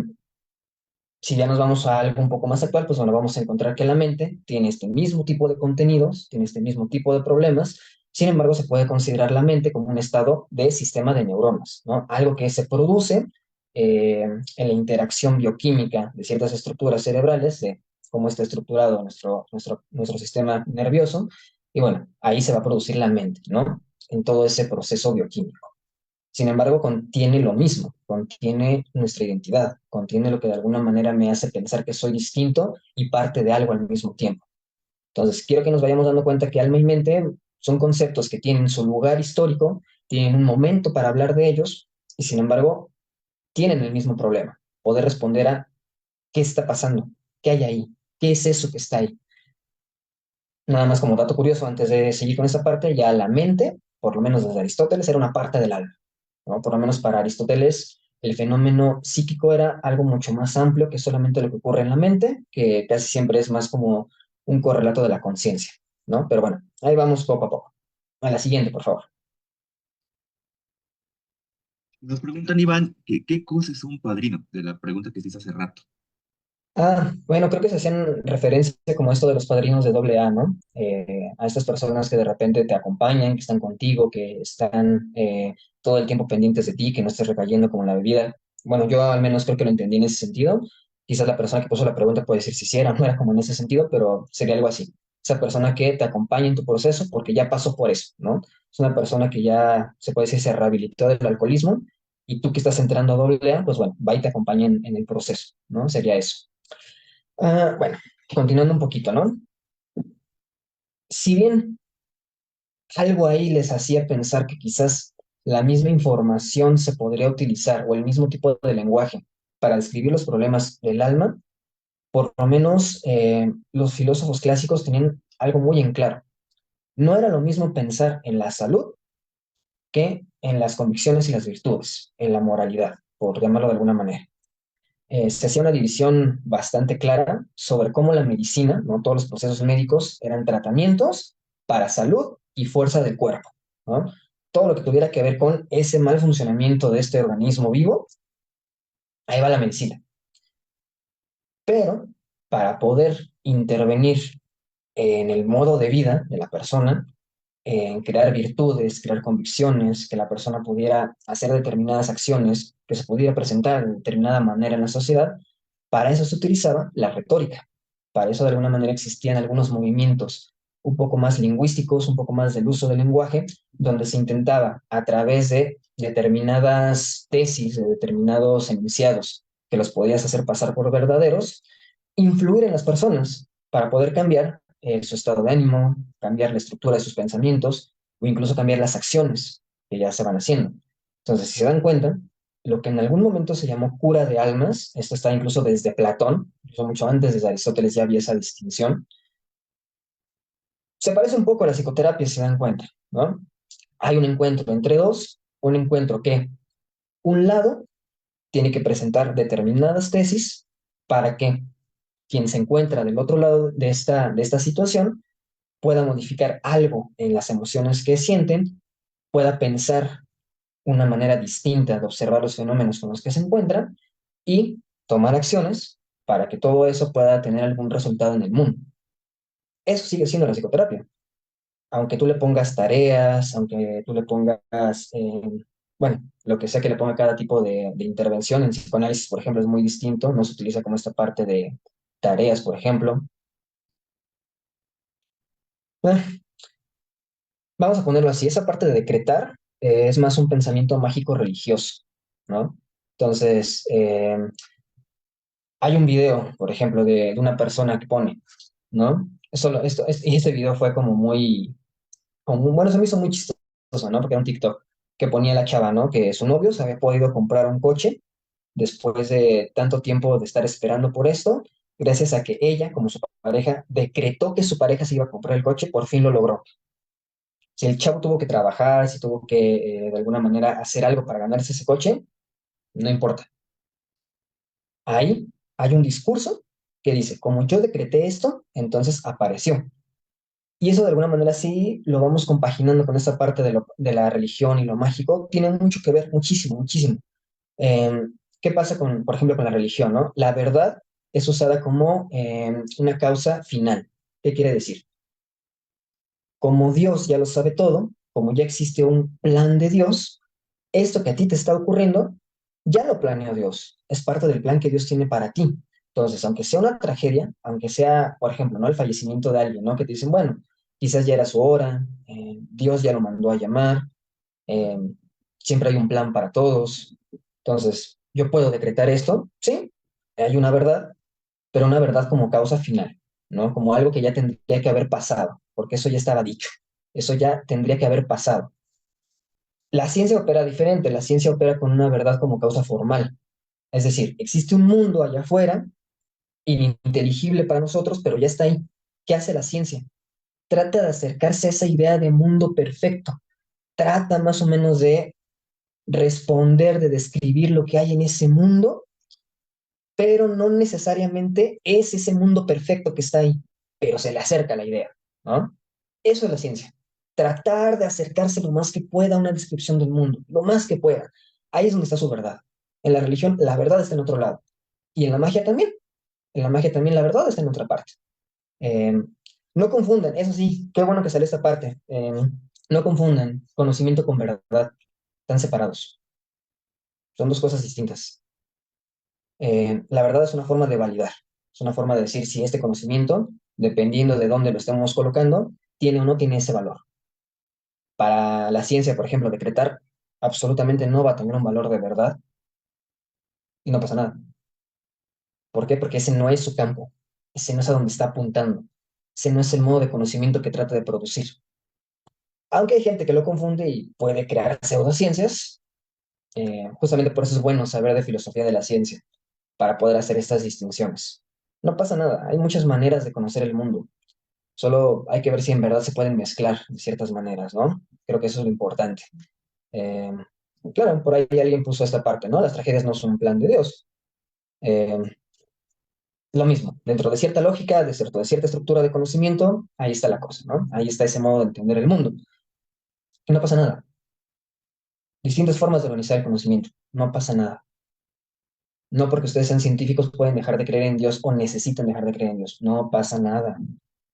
si ya nos vamos a algo un poco más actual, pues bueno, vamos a encontrar que la mente tiene este mismo tipo de contenidos, tiene este mismo tipo de problemas. Sin embargo, se puede considerar la mente como un estado de sistema de neuronas, ¿no? Algo que se produce en la interacción bioquímica de ciertas estructuras cerebrales, de cómo está estructurado nuestro sistema nervioso. Y bueno, ahí se va a producir la mente, ¿no? En todo ese proceso bioquímico. Sin embargo, contiene lo mismo, contiene nuestra identidad, contiene lo que de alguna manera me hace pensar que soy distinto y parte de algo al mismo tiempo. Entonces, quiero que nos vayamos dando cuenta que alma y mente son conceptos que tienen su lugar histórico, tienen un momento para hablar de ellos y sin embargo tienen el mismo problema, poder responder a qué está pasando, qué hay ahí, qué es eso que está ahí. Nada más como dato curioso, antes de seguir con esta parte, ya la mente, por lo menos desde Aristóteles, era una parte del alma, ¿no? Por lo menos para Aristóteles, el fenómeno psíquico era algo mucho más amplio que solamente lo que ocurre en la mente, que casi siempre es más como un correlato de la conciencia, ¿no? Pero bueno, ahí vamos poco a poco. A la siguiente, por favor. Nos preguntan, Iván, que qué cosa es un padrino, de la pregunta que hiciste hace rato. Bueno, creo que se hacían referencia como esto de los padrinos de doble A, ¿no? A estas personas que de repente te acompañan, que están contigo, que están todo el tiempo pendientes de ti, que no estés recayendo como en la bebida. Bueno, yo al menos creo que lo entendí en ese sentido. Quizás la persona que puso la pregunta puede decir si era o no era como en ese sentido, pero sería algo así. Esa persona que te acompaña en tu proceso porque ya pasó por eso, ¿no? Es una persona que ya se puede decir se rehabilitó del alcoholismo y tú que estás entrando a doble A, pues bueno, va y te acompaña en el proceso, ¿no? Sería eso. Bueno, continuando un poquito, ¿no? Si bien algo ahí les hacía pensar que quizás la misma información se podría utilizar o el mismo tipo de lenguaje para describir los problemas del alma, por lo menos los filósofos clásicos tenían algo muy en claro. No era lo mismo pensar en la salud que en las convicciones y las virtudes, en la moralidad, por llamarlo de alguna manera. Se hacía una división bastante clara sobre cómo la medicina, ¿no? Todos los procesos médicos eran tratamientos para salud y fuerza del cuerpo, ¿no? Todo lo que tuviera que ver con ese mal funcionamiento de este organismo vivo, ahí va la medicina. Pero para poder intervenir en el modo de vida de la persona, en crear virtudes, crear convicciones, que la persona pudiera hacer determinadas acciones, que se pudiera presentar de determinada manera en la sociedad, para eso se utilizaba la retórica. Para eso de alguna manera existían algunos movimientos un poco más lingüísticos, un poco más del uso del lenguaje, donde se intentaba a través de determinadas tesis, de determinados enunciados, que los podías hacer pasar por verdaderos, influir en las personas para poder cambiar su estado de ánimo, cambiar la estructura de sus pensamientos o incluso cambiar las acciones que ya se van haciendo. Entonces, si se dan cuenta, lo que en algún momento se llamó cura de almas, esto está incluso desde Platón, incluso mucho antes, desde Aristóteles ya había esa distinción, se parece un poco a la psicoterapia, si se dan cuenta, ¿no? Hay un encuentro entre dos, un encuentro que un lado tiene que presentar determinadas tesis para que quien se encuentra del otro lado de esta situación pueda modificar algo en las emociones que sienten, pueda pensar una manera distinta de observar los fenómenos con los que se encuentran y tomar acciones para que todo eso pueda tener algún resultado en el mundo. Eso sigue siendo la psicoterapia. Aunque tú le pongas tareas, aunque tú le pongas, bueno, lo que sea que le ponga cada tipo de intervención en psicoanálisis, por ejemplo, es muy distinto, no se utiliza como esta parte de tareas, por ejemplo. Eh, Vamos a ponerlo así, esa parte de decretar es más un pensamiento mágico religioso, ¿no? Entonces, hay un video, por ejemplo, de una persona que pone, ¿no? Y ese video fue como muy, bueno, se me hizo muy chistoso, ¿no? Porque era un TikTok que ponía la chava, ¿no? Que su novio se había podido comprar un coche después de tanto tiempo de estar esperando por esto, gracias a que ella, como su pareja, decretó que su pareja se iba a comprar el coche, por fin lo logró. Si el chavo tuvo que trabajar, si tuvo que de alguna manera hacer algo para ganarse ese coche, no importa. Ahí hay un discurso que dice, como yo decreté esto, entonces apareció. Y eso de alguna manera sí lo vamos compaginando con esta parte de la religión y lo mágico. Tiene mucho que ver, muchísimo, muchísimo. Eh, ¿Qué pasa con, por ejemplo, con la religión, ¿no? La verdad es usada como una causa final. ¿Qué quiere decir? Como Dios ya lo sabe todo, como ya existe un plan de Dios, esto que a ti te está ocurriendo, ya lo planeó Dios. Es parte del plan que Dios tiene para ti. Entonces, aunque sea una tragedia, aunque sea, por ejemplo, ¿no? El fallecimiento de alguien, ¿no? Que te dicen, bueno, quizás ya era su hora, Dios ya lo mandó a llamar, eh, siempre hay un plan para todos. Entonces, yo puedo decretar esto, sí, hay una verdad, pero una verdad como causa final, ¿no? Como algo que ya tendría que haber pasado, porque eso ya estaba dicho, eso ya tendría que haber pasado. La ciencia opera diferente, la ciencia opera con una verdad como causa formal, es decir, existe un mundo allá afuera, ininteligible para nosotros, pero ya está ahí. ¿Qué hace la ciencia? Trata de acercarse a esa idea de mundo perfecto, trata más o menos de responder, de describir lo que hay en ese mundo, pero no necesariamente es ese mundo perfecto que está ahí, pero se le acerca la idea, ¿no? Eso es la ciencia. Tratar de acercarse lo más que pueda a una descripción del mundo, lo más que pueda. Ahí es donde está su verdad. En la religión, la verdad está en otro lado. Y en la magia también. En la magia también la verdad está en otra parte. Eh, no confundan, eso sí, qué bueno que sale esta parte. No confundan conocimiento con verdad. Están separados. Son dos cosas distintas. La verdad es una forma de validar, es una forma de decir si este conocimiento, dependiendo de dónde lo estemos colocando, tiene o no tiene ese valor. Para la ciencia, por ejemplo, decretar absolutamente no va a tener un valor de verdad y no pasa nada. ¿Por qué? Porque ese no es su campo, ese no es a donde está apuntando, ese no es el modo de conocimiento que trata de producir. Aunque hay gente que lo confunde y puede crear pseudociencias, justamente por eso es bueno saber de filosofía de la ciencia, para poder hacer estas distinciones. No pasa nada, hay muchas maneras de conocer el mundo. Solo hay que ver si en verdad se pueden mezclar de ciertas maneras, ¿no? Creo que eso es lo importante. Eh, claro, por ahí alguien puso esta parte, ¿no? Las tragedias no son un plan de Dios. Eh, lo mismo, dentro de cierta lógica, de cierta estructura de conocimiento, ahí está la cosa, ¿no? Ahí está ese modo de entender el mundo. Y no pasa nada. Distintas formas de organizar el conocimiento. No pasa nada. No porque ustedes sean científicos pueden dejar de creer en Dios o necesitan dejar de creer en Dios. No pasa nada.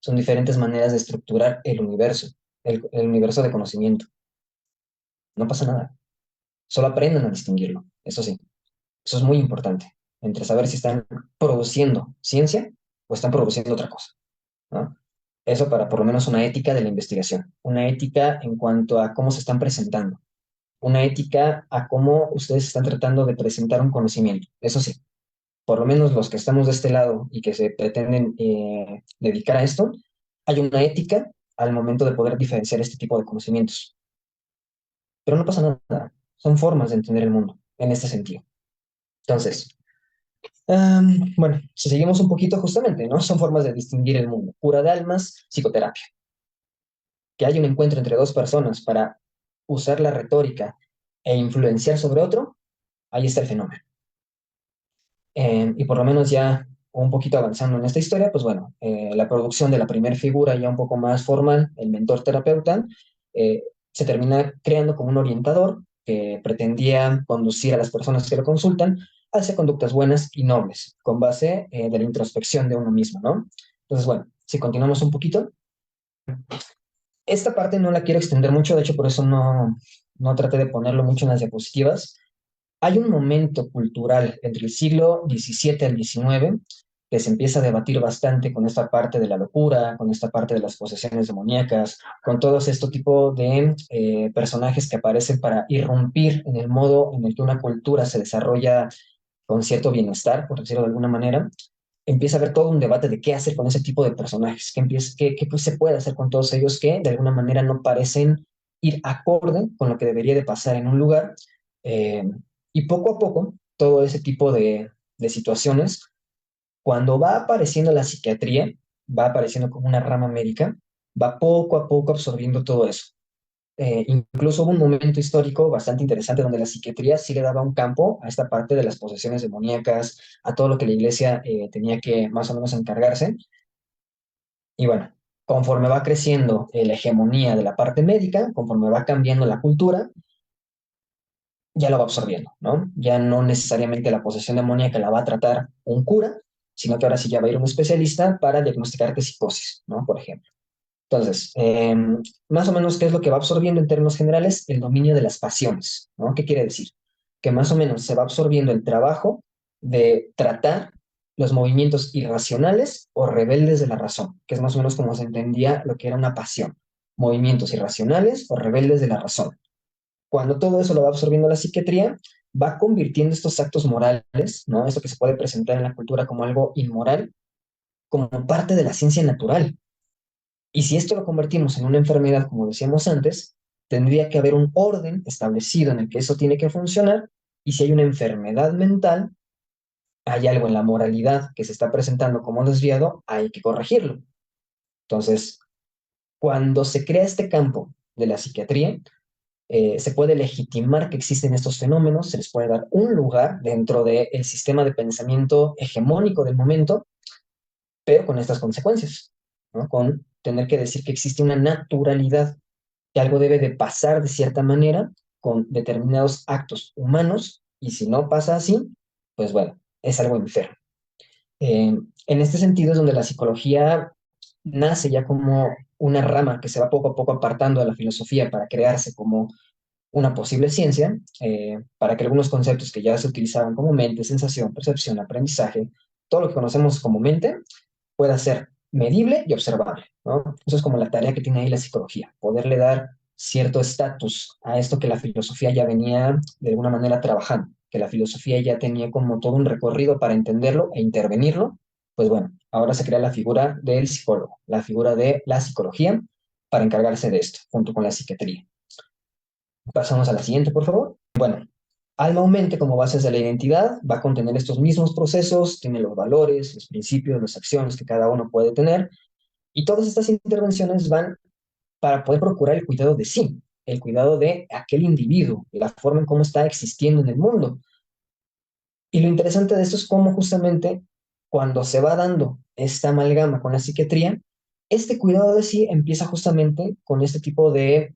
Son diferentes maneras de estructurar el universo, el universo de conocimiento. No pasa nada. Solo aprendan a distinguirlo. Eso sí, eso es muy importante. Entre saber si están produciendo ciencia o están produciendo otra cosa, ¿no? Eso para por lo menos una ética de la investigación. Una ética en cuanto a cómo se están presentando. Una ética a cómo ustedes están tratando de presentar un conocimiento. Eso sí, por lo menos los que estamos de este lado y que se pretenden dedicar a esto, hay una ética al momento de poder diferenciar este tipo de conocimientos. Pero no pasa nada, son formas de entender el mundo en este sentido. Entonces, bueno, si seguimos un poquito justamente, ¿no? Son formas de distinguir el mundo. Cura de almas, psicoterapia. Que haya un encuentro entre dos personas para usar la retórica e influenciar sobre otro, ahí está el fenómeno. Y por lo menos ya un poquito avanzando en esta historia, pues bueno, la producción de la primera figura ya un poco más formal, el mentor terapeuta, se termina creando como un orientador que pretendía conducir a las personas que lo consultan hacia conductas buenas y nobles, con base de la introspección de uno mismo, ¿no? Entonces, bueno, si continuamos un poquito, esta parte no la quiero extender mucho, de hecho por eso no traté de ponerlo mucho en las diapositivas. Hay un momento cultural entre el siglo XVII al XIX que se empieza a debatir bastante con esta parte de la locura, con esta parte de las posesiones demoníacas, con todos este tipo de personajes que aparecen para irrumpir en el modo en el que una cultura se desarrolla con cierto bienestar, por decirlo de alguna manera. Empieza a haber todo un debate de qué hacer con ese tipo de personajes, qué pues, se puede hacer con todos ellos que de alguna manera no parecen ir acorde con lo que debería de pasar en un lugar. Eh, y poco a poco, todo ese tipo de situaciones, cuando va apareciendo la psiquiatría, va apareciendo como una rama médica, va poco a poco absorbiendo todo eso. Incluso hubo un momento histórico bastante interesante donde la psiquiatría sí le daba un campo a esta parte de las posesiones demoníacas, a todo lo que la iglesia tenía que más o menos encargarse. Y bueno, conforme va creciendo la hegemonía de la parte médica, conforme va cambiando la cultura, ya lo va absorbiendo, ¿no? Ya no necesariamente la posesión demoníaca la va a tratar un cura, sino que ahora sí ya va a ir un especialista para diagnosticarte psicosis, ¿no? Por ejemplo. Entonces, más o menos, ¿qué es lo que va absorbiendo en términos generales? El dominio de las pasiones, ¿no? ¿Qué quiere decir? Que más o menos se va absorbiendo el trabajo de tratar los movimientos irracionales o rebeldes de la razón, que es más o menos como se entendía lo que era una pasión. Movimientos irracionales o rebeldes de la razón. Cuando todo eso lo va absorbiendo la psiquiatría, va convirtiendo estos actos morales, ¿no? Esto que se puede presentar en la cultura como algo inmoral, como parte de la ciencia natural. Y si esto lo convertimos en una enfermedad, como decíamos antes, tendría que haber un orden establecido en el que eso tiene que funcionar. Y si hay una enfermedad mental, hay algo en la moralidad que se está presentando como desviado, hay que corregirlo. Entonces, cuando se crea este campo de la psiquiatría, se puede legitimar que existen estos fenómenos, se les puede dar un lugar dentro del sistema de pensamiento hegemónico del momento, pero con estas consecuencias, ¿no? Con tener que decir que existe una naturalidad, que algo debe de pasar de cierta manera con determinados actos humanos, y si no pasa así, pues bueno, es algo enfermo. En este sentido es donde la psicología nace ya como una rama que se va poco a poco apartando de la filosofía para crearse como una posible ciencia, para que algunos conceptos que ya se utilizaban como mente, sensación, percepción, aprendizaje, todo lo que conocemos como mente, pueda ser medible y observable, ¿no? Eso es como la tarea que tiene ahí la psicología, poderle dar cierto estatus a esto que la filosofía ya venía de alguna manera trabajando, que la filosofía ya tenía como todo un recorrido para entenderlo e intervenirlo. Pues bueno, ahora se crea la figura del psicólogo, la figura de la psicología para encargarse de esto, junto con la psiquiatría. Pasamos a la siguiente, por favor. Bueno, alma-mente como bases de la identidad va a contener estos mismos procesos, tiene los valores, los principios, las acciones que cada uno puede tener, y todas estas intervenciones van para poder procurar el cuidado de sí, el cuidado de aquel individuo, la forma en cómo está existiendo en el mundo. Y lo interesante de esto es cómo justamente cuando se va dando esta amalgama con la psiquiatría, este cuidado de sí empieza justamente con este tipo de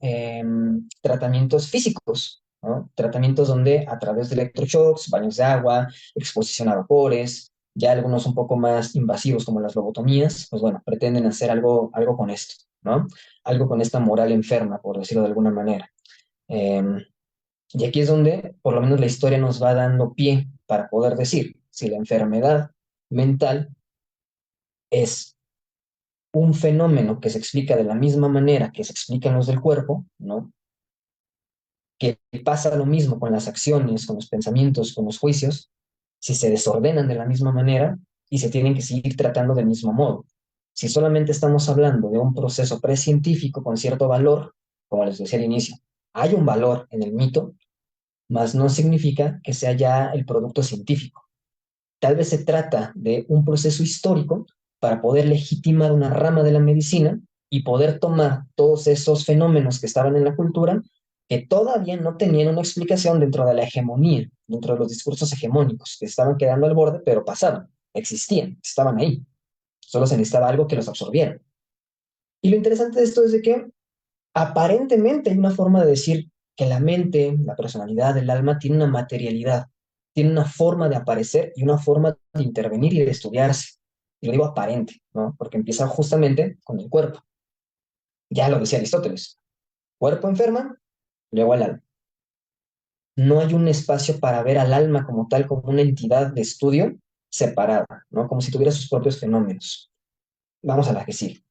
tratamientos físicos, ¿no? Tratamientos donde a través de electroshocks, baños de agua, exposición a vapores, ya algunos un poco más invasivos como las lobotomías, pues bueno, pretenden hacer algo con esto, ¿no? Algo con esta moral enferma, por decirlo de alguna manera. Em, y aquí es donde, por lo menos, la historia nos va dando pie para poder decir si la enfermedad mental es un fenómeno que se explica de la misma manera que se explican los del cuerpo, ¿no? Que pasa lo mismo con las acciones, con los pensamientos, con los juicios, si se desordenan de la misma manera y se tienen que seguir tratando del mismo modo. Si solamente estamos hablando de un proceso precientífico con cierto valor, como les decía al inicio, hay un valor en el mito, mas no significa que sea ya el producto científico. Tal vez se trata de un proceso histórico para poder legitimar una rama de la medicina y poder tomar todos esos fenómenos que estaban en la cultura, que todavía no tenían una explicación dentro de la hegemonía, dentro de los discursos hegemónicos, que estaban quedando al borde, pero pasaban, existían, estaban ahí. Solo se necesitaba algo que los absorbiera. Y lo interesante de esto es de que aparentemente hay una forma de decir que la mente, la personalidad, el alma tiene una materialidad, tiene una forma de aparecer y una forma de intervenir y de estudiarse. Y lo digo aparente, ¿no? Porque empieza justamente con el cuerpo. Ya lo decía Aristóteles, cuerpo enferma, luego el alma. No hay un espacio para ver al alma como tal, como una entidad de estudio separada, ¿no? Como si tuviera sus propios fenómenos. Vamos a la que sí.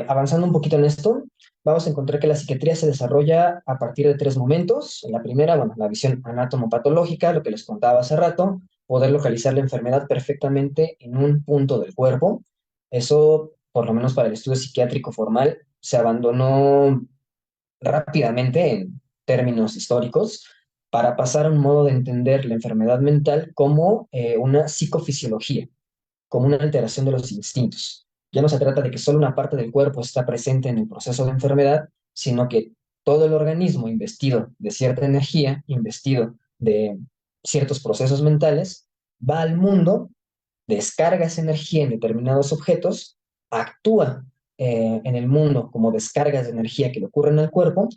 Avanzando un poquito en esto, vamos a encontrar que la psiquiatría se desarrolla a partir de tres momentos. En la primera, bueno, la visión anatomopatológica, lo que les contaba hace rato, poder localizar la enfermedad perfectamente en un punto del cuerpo. Eso, por lo menos para el estudio psiquiátrico formal, se abandonó rápidamente en términos históricos para pasar a un modo de entender la enfermedad mental como una psicofisiología, como una alteración de los instintos. Ya no se trata de que solo una parte del cuerpo está presente en el proceso de enfermedad, sino que todo el organismo investido de cierta energía, investido de ciertos procesos mentales, va al mundo, descarga esa energía en determinados objetos, actúa en el mundo como descargas de energía que le ocurren al cuerpo,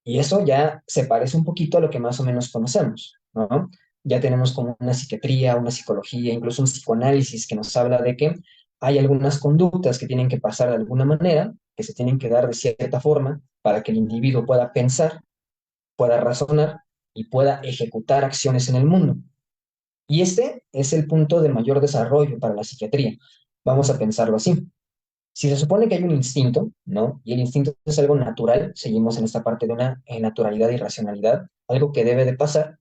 y eso ya se parece un poquito a lo que más o menos conocemos, ¿no? Ya tenemos como una psiquiatría, una psicología, incluso un psicoanálisis que nos habla de que hay algunas conductas que tienen que pasar de alguna manera, que se tienen que dar de cierta forma para que el individuo pueda pensar, pueda razonar y pueda ejecutar acciones en el mundo. Y este es el punto de mayor desarrollo para la psiquiatría. Vamos a pensarlo así. Si se supone que hay un instinto, ¿no? Y el instinto es algo natural, seguimos en esta parte de una naturalidad y racionalidad, algo que debe de pasar.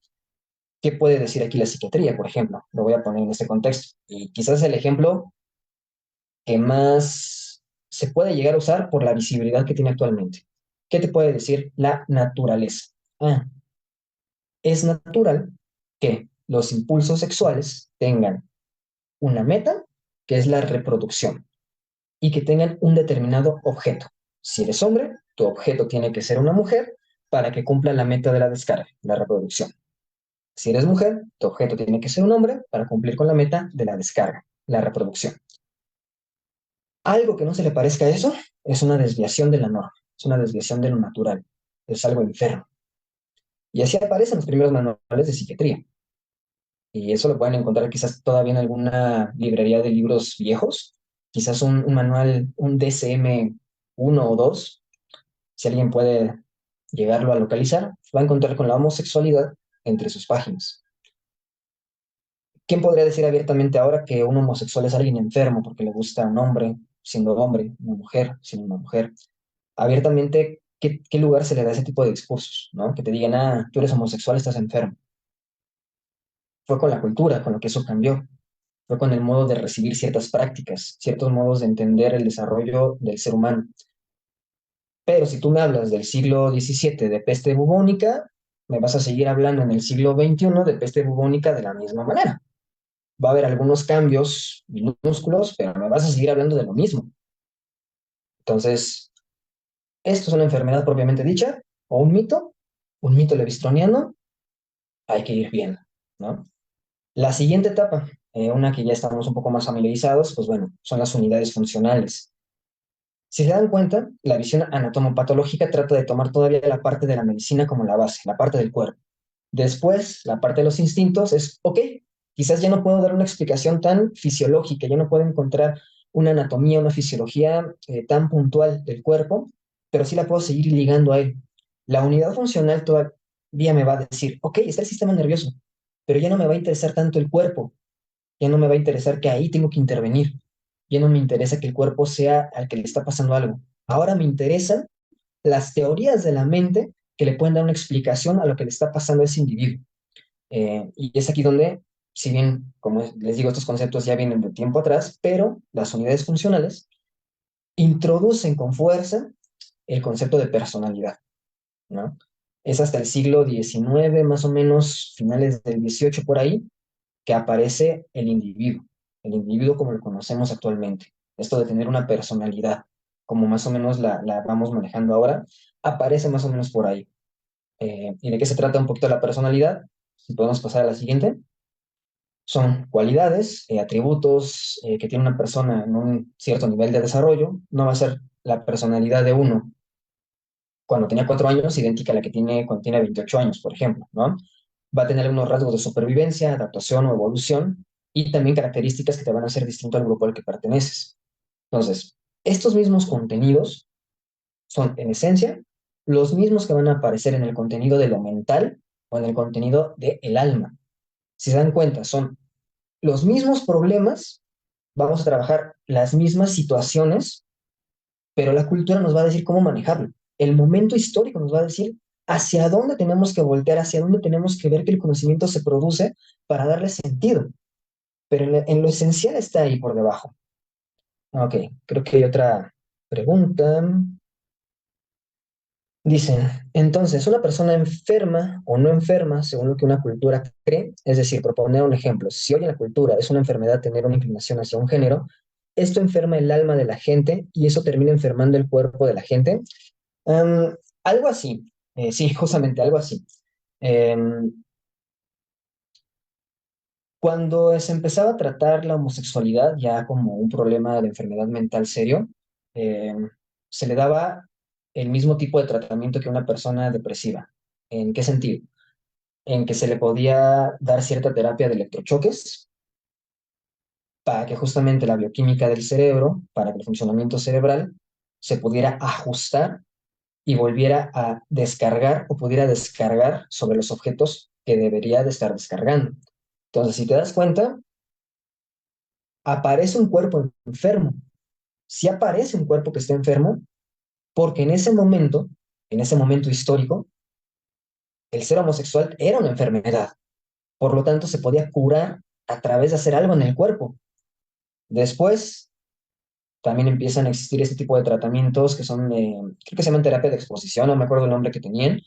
¿Qué puede decir aquí la psiquiatría, por ejemplo? Lo voy a poner en este contexto. Y quizás el ejemplo que más se puede llegar a usar por la visibilidad que tiene actualmente. ¿Qué te puede decir la naturaleza? Ah, es natural que los impulsos sexuales tengan una meta, que es la reproducción, y que tengan un determinado objeto. Si eres hombre, tu objeto tiene que ser una mujer para que cumpla la meta de la descarga, la reproducción. Si eres mujer, tu objeto tiene que ser un hombre para cumplir con la meta de la descarga, la reproducción. Algo que no se le parezca a eso es una desviación de la norma, es una desviación de lo natural, es algo enfermo. Y así aparecen los primeros manuales de psiquiatría. Y eso lo pueden encontrar quizás todavía en alguna librería de libros viejos, quizás un manual, un DSM 1 o 2, si alguien puede llegarlo a localizar, va a encontrar con la homosexualidad entre sus páginas. ¿Quién podría decir abiertamente ahora que un homosexual es alguien enfermo porque le gusta un hombre siendo hombre, una mujer siendo una mujer? Abiertamente, ¿qué lugar se le da a ese tipo de discursos, ¿no? Que te digan, ah, tú eres homosexual, estás enfermo. Fue con la cultura, con lo que eso cambió. Fue con el modo de recibir ciertas prácticas, ciertos modos de entender el desarrollo del ser humano. Pero si tú me hablas del siglo XVII de peste bubónica, me vas a seguir hablando en el siglo XXI de peste bubónica de la misma manera. Va a haber algunos cambios minúsculos, pero me vas a seguir hablando de lo mismo. Entonces, esto es una enfermedad propiamente dicha o un mito levistroniano, hay que ir viendo, ¿no? La siguiente etapa, una que ya estamos un poco más familiarizados, pues bueno, son las unidades funcionales. Si se dan cuenta, la visión anatomopatológica trata de tomar todavía la parte de la medicina como la base, la parte del cuerpo. Después, la parte de los instintos es, ok, quizás ya no puedo dar una explicación tan fisiológica, ya no puedo encontrar una anatomía, una fisiología tan puntual del cuerpo, pero sí la puedo seguir ligando a él. La unidad funcional todavía me va a decir, ok, está el sistema nervioso, pero ya no me va a interesar tanto el cuerpo, ya no me va a interesar que ahí tengo que intervenir, ya no me interesa que el cuerpo sea al que le está pasando algo. Ahora me interesan las teorías de la mente que le pueden dar una explicación a lo que le está pasando a ese individuo. Y es aquí donde, si bien, como les digo, estos conceptos ya vienen de tiempo atrás, pero las unidades funcionales introducen con fuerza el concepto de personalidad, ¿no? Es hasta el siglo XIX, más o menos, finales del XVIII por ahí, que aparece el individuo como lo conocemos actualmente. Esto de tener una personalidad, como más o menos la vamos manejando ahora, aparece más o menos por ahí. ¿Y de qué se trata un poquito la personalidad? Si podemos pasar a la siguiente. Son cualidades, atributos que tiene una persona en un cierto nivel de desarrollo. No va a ser la personalidad de uno cuando tenía 4 años idéntica a la que tiene cuando tiene 28 años, por ejemplo, ¿no? va a tener algunos rasgos de supervivencia, adaptación o evolución, y también características que te van a hacer distinto al grupo al que perteneces. Entonces, estos mismos contenidos son, en esencia, los mismos que van a aparecer en el contenido de lo mental o en el contenido del alma. Si se dan cuenta, son los mismos problemas, vamos a trabajar las mismas situaciones, pero la cultura nos va a decir cómo manejarlo. El momento histórico nos va a decir hacia dónde tenemos que voltear, hacia dónde tenemos que ver que el conocimiento se produce para darle sentido. Pero en lo esencial está ahí por debajo. Ok, creo que hay otra pregunta. Dicen, entonces, una persona enferma o no enferma, según lo que una cultura cree, es decir, por poner un ejemplo, si hoy en la cultura es una enfermedad tener una inclinación hacia un género, esto enferma el alma de la gente y eso termina enfermando el cuerpo de la gente. Algo así, sí, justamente algo así. Em, Cuando se empezaba a tratar la homosexualidad ya como un problema de enfermedad mental serio, se le daba el mismo tipo de tratamiento que una persona depresiva. ¿En qué sentido? En que se le podía dar cierta terapia de electrochoques para que justamente la bioquímica del cerebro, para que el funcionamiento cerebral se pudiera ajustar y volviera a descargar o pudiera descargar sobre los objetos que debería de estar descargando. Entonces, si te das cuenta, aparece un cuerpo enfermo. Si aparece un cuerpo que está enfermo, porque en ese momento histórico, el ser homosexual era una enfermedad. Por lo tanto, se podía curar a través de hacer algo en el cuerpo. Después, también empiezan a existir este tipo de tratamientos que son, creo que se llaman terapia de exposición, no me acuerdo el nombre que tenían.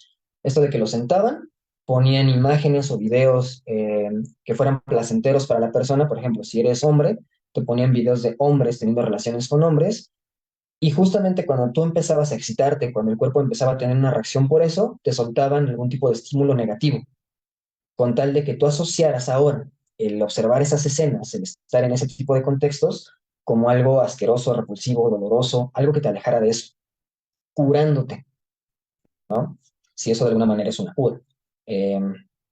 Esto de que lo sentaban, ponían imágenes o videos que fueran placenteros para la persona. Por ejemplo, si eres hombre, te ponían videos de hombres teniendo relaciones con hombres. Y justamente cuando tú empezabas a excitarte, cuando el cuerpo empezaba a tener una reacción por eso, te soltaban algún tipo de estímulo negativo, con tal de que tú asociaras ahora el observar esas escenas, el estar en ese tipo de contextos, como algo asqueroso, repulsivo, doloroso, algo que te alejara de eso, curándote, ¿no? Si eso de alguna manera es una cura. Eh,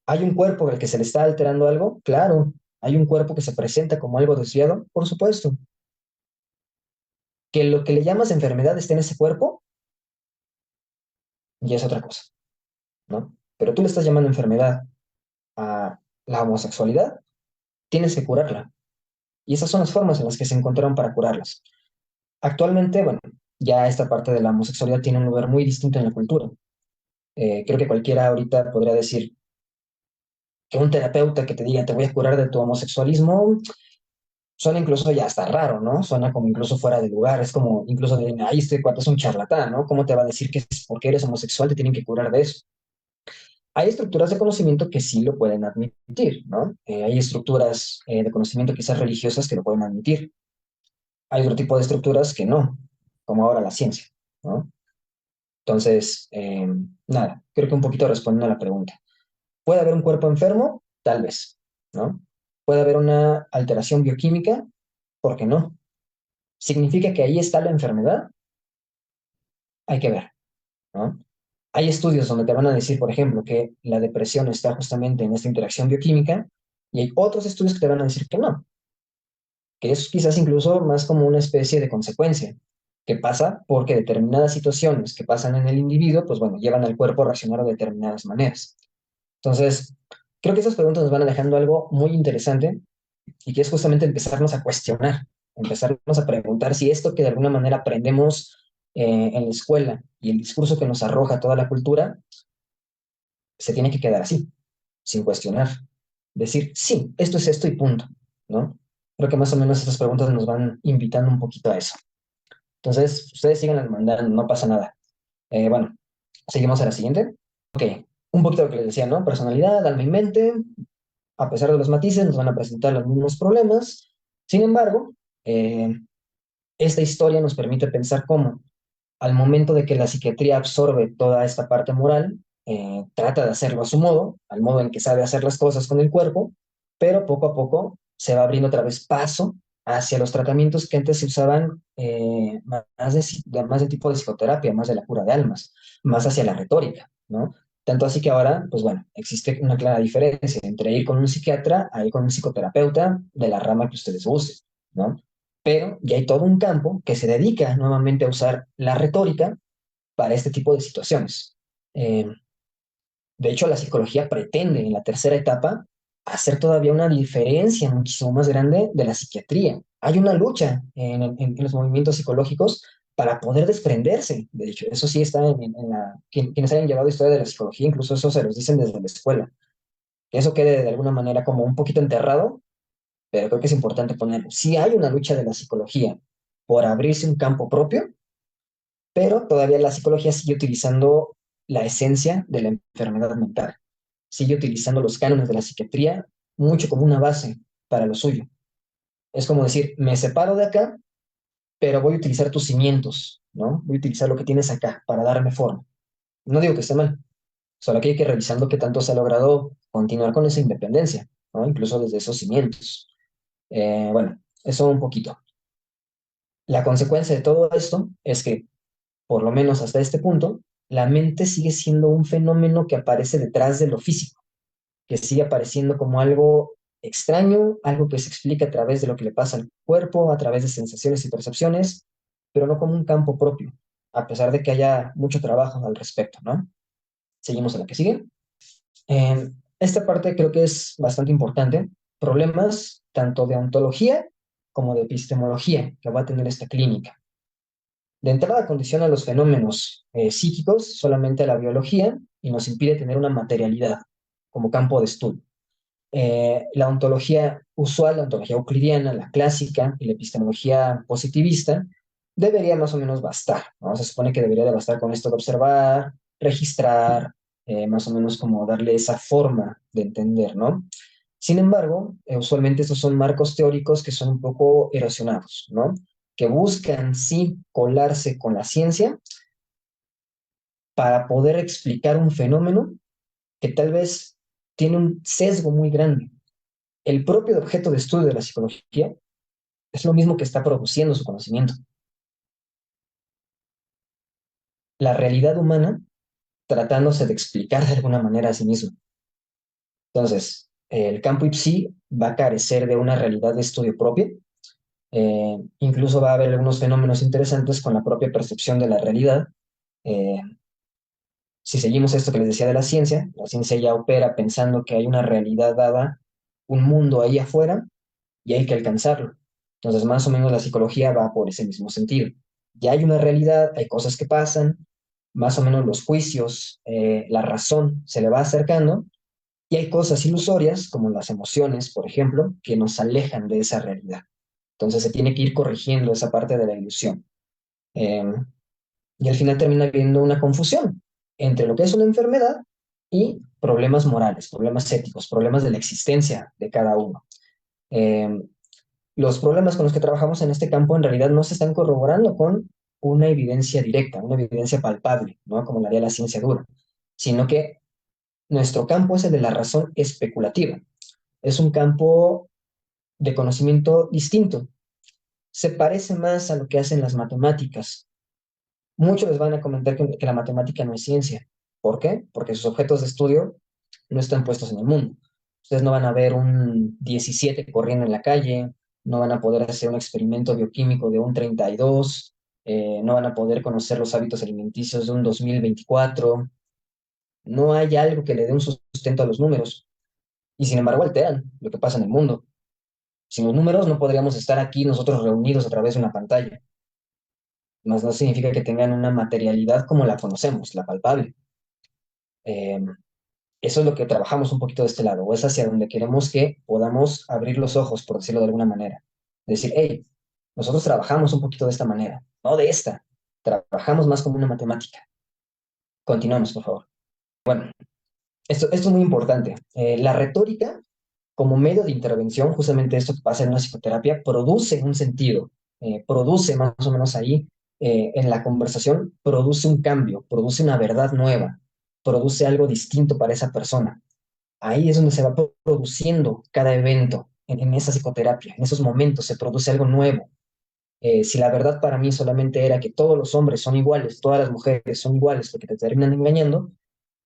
¿Hay un cuerpo al que se le está alterando algo? Claro. ¿Hay un cuerpo que se presenta como algo desviado? Por supuesto. Que lo que le llamas enfermedad esté en ese cuerpo, ya es otra cosa, ¿no? Pero tú le estás llamando enfermedad a la homosexualidad, tienes que curarla. Y esas son las formas en las que se encontraron para curarlas. Actualmente, bueno, ya esta parte de la homosexualidad tiene un lugar muy distinto en la cultura. Creo que cualquiera ahorita podría decir que un terapeuta que te diga te voy a curar de tu homosexualismo suena incluso ya hasta raro, ¿no? Suena como incluso fuera de lugar, es como incluso de, ay, este cuate es un charlatán, ¿no? ¿Cómo te va a decir que es porque eres homosexual te tienen que curar de eso? Hay estructuras de conocimiento que sí lo pueden admitir, ¿no? Hay estructuras de conocimiento quizás religiosas que lo pueden admitir. Hay otro tipo de estructuras que no, como ahora la ciencia, ¿no? Entonces, nada, creo que un poquito respondiendo a la pregunta. ¿Puede haber un cuerpo enfermo? Tal vez, ¿no? ¿Puede haber una alteración bioquímica? ¿Por qué no? ¿Significa que ahí está la enfermedad? Hay que ver, ¿no? Hay estudios donde te van a decir, por ejemplo, que la depresión está justamente en esta interacción bioquímica y hay otros estudios que te van a decir que no, que es quizás incluso más como una especie de consecuencia que pasa porque determinadas situaciones que pasan en el individuo, pues bueno, llevan al cuerpo a reaccionar de determinadas maneras. Entonces, creo que esas preguntas nos van dejando algo muy interesante y que es justamente empezarnos a cuestionar, empezarnos a preguntar si esto que de alguna manera aprendemos en la escuela y el discurso que nos arroja toda la cultura se tiene que quedar así, sin cuestionar. Decir, sí, esto es esto y punto, ¿no? Creo que más o menos estas preguntas nos van invitando un poquito a eso. Entonces, ustedes sigan mandando, no pasa nada. Bueno, seguimos a la siguiente. Ok, un poquito lo que les decía, ¿no? Personalidad, alma y mente, a pesar de los matices, nos van a presentar los mismos problemas. Sin embargo, eh, esta historia nos permite pensar cómo, al momento de que la psiquiatría absorbe toda esta parte moral, trata de hacerlo a su modo, al modo en que sabe hacer las cosas con el cuerpo, pero poco a poco se va abriendo otra vez paso hacia los tratamientos que antes se usaban más de tipo de psicoterapia, más de la cura de almas, más hacia la retórica, ¿no? Tanto así que ahora, pues bueno, existe una clara diferencia entre ir con un psiquiatra a ir con un psicoterapeuta de la rama que ustedes gusten, ¿no? Pero ya hay todo un campo que se dedica nuevamente a usar la retórica para este tipo de situaciones. Eh, de hecho, la psicología pretende en la tercera etapa hacer todavía una diferencia muchísimo más grande de la psiquiatría. Hay una lucha en los movimientos psicológicos para poder desprenderse. De hecho, eso sí está quienes hayan llevado historia de la psicología, incluso eso se los dicen desde la escuela. Que eso quede de alguna manera como un poquito enterrado, pero creo que es importante ponerlo. Sí hay una lucha de la psicología por abrirse un campo propio, pero todavía la psicología sigue utilizando la esencia de la enfermedad mental, sigue utilizando los cánones de la psiquiatría mucho como una base para lo suyo. Es como decir, me separo de acá, pero voy a utilizar tus cimientos, ¿no? Voy a utilizar lo que tienes acá para darme forma. No digo que esté mal, solo que hay que ir revisando qué tanto se ha logrado continuar con esa independencia, ¿no? Incluso desde esos cimientos. Bueno, eso un poquito. La consecuencia de todo esto es que por lo menos hasta este punto, la mente sigue siendo un fenómeno que aparece detrás de lo físico, que sigue apareciendo como algo extraño, algo que se explica a través de lo que le pasa al cuerpo, a través de sensaciones y percepciones, pero no como un campo propio, a pesar de que haya mucho trabajo al respecto, ¿no? Seguimos a la que sigue. Esta parte creo que es bastante importante. Problemas tanto de ontología como de epistemología que va a tener esta clínica. De entrada condiciona los fenómenos psíquicos solamente a la biología y nos impide tener una materialidad como campo de estudio. La ontología usual, la ontología euclidiana, la clásica y la epistemología positivista debería más o menos bastar, ¿no? Se supone que debería de bastar con esto de observar, registrar, más o menos como darle esa forma de entender, ¿no? Sin embargo, usualmente estos son marcos teóricos que son un poco erosionados, ¿no? Que buscan, sí, colarse con la ciencia para poder explicar un fenómeno que tal vez tiene un sesgo muy grande. El propio objeto de estudio de la psicología es lo mismo que está produciendo su conocimiento. La realidad humana tratándose de explicar de alguna manera a sí mismo. Entonces, el campo ipsi va a carecer de una realidad de estudio propia. Incluso va a haber algunos fenómenos interesantes con la propia percepción de la realidad. Eh, si seguimos esto que les decía de la ciencia ya opera pensando que hay una realidad dada, un mundo ahí afuera, y hay que alcanzarlo. Entonces, más o menos la psicología va por ese mismo sentido. Ya hay una realidad, hay cosas que pasan, más o menos los juicios, la razón se le va acercando, y hay cosas ilusorias, como las emociones, por ejemplo, que nos alejan de esa realidad. Entonces se tiene que ir corrigiendo esa parte de la ilusión. Eh, y al final termina habiendo una confusión entre lo que es una enfermedad y problemas morales, problemas éticos, problemas de la existencia de cada uno. Eh, los problemas con los que trabajamos en este campo en realidad no se están corroborando con una evidencia directa, una evidencia palpable, ¿no? Como la haría la ciencia dura, sino que nuestro campo es el de la razón especulativa. Es un campo de conocimiento distinto. Se parece más a lo que hacen las matemáticas. Muchos les van a comentar que la matemática no es ciencia. ¿Por qué? Porque sus objetos de estudio no están puestos en el mundo. Ustedes no van a ver un 17 corriendo en la calle, no van a poder hacer un experimento bioquímico de un 32, no van a poder conocer los hábitos alimenticios de un 2024. No hay algo que le dé un sustento a los números y sin embargo alteran lo que pasa en el mundo. Sin los números no podríamos estar aquí nosotros reunidos a través de una pantalla. Más no significa que tengan una materialidad como la conocemos, la palpable. Eh, Eso es lo que trabajamos un poquito de este lado, o es hacia donde queremos que podamos abrir los ojos, por decirlo de alguna manera. Decir, hey, nosotros trabajamos un poquito de esta manera, no de esta. Trabajamos más como una matemática. Continuamos, por favor. Bueno, esto es muy importante. La retórica, como medio de intervención, justamente esto que pasa en una psicoterapia, produce un sentido, produce más o menos ahí, en la conversación, produce un cambio, produce una verdad nueva, produce algo distinto para esa persona. Ahí es donde se va produciendo cada evento en esa psicoterapia. En esos momentos se produce algo nuevo. Si la verdad para mí solamente era que todos los hombres son iguales, todas las mujeres son iguales porque te terminan engañando,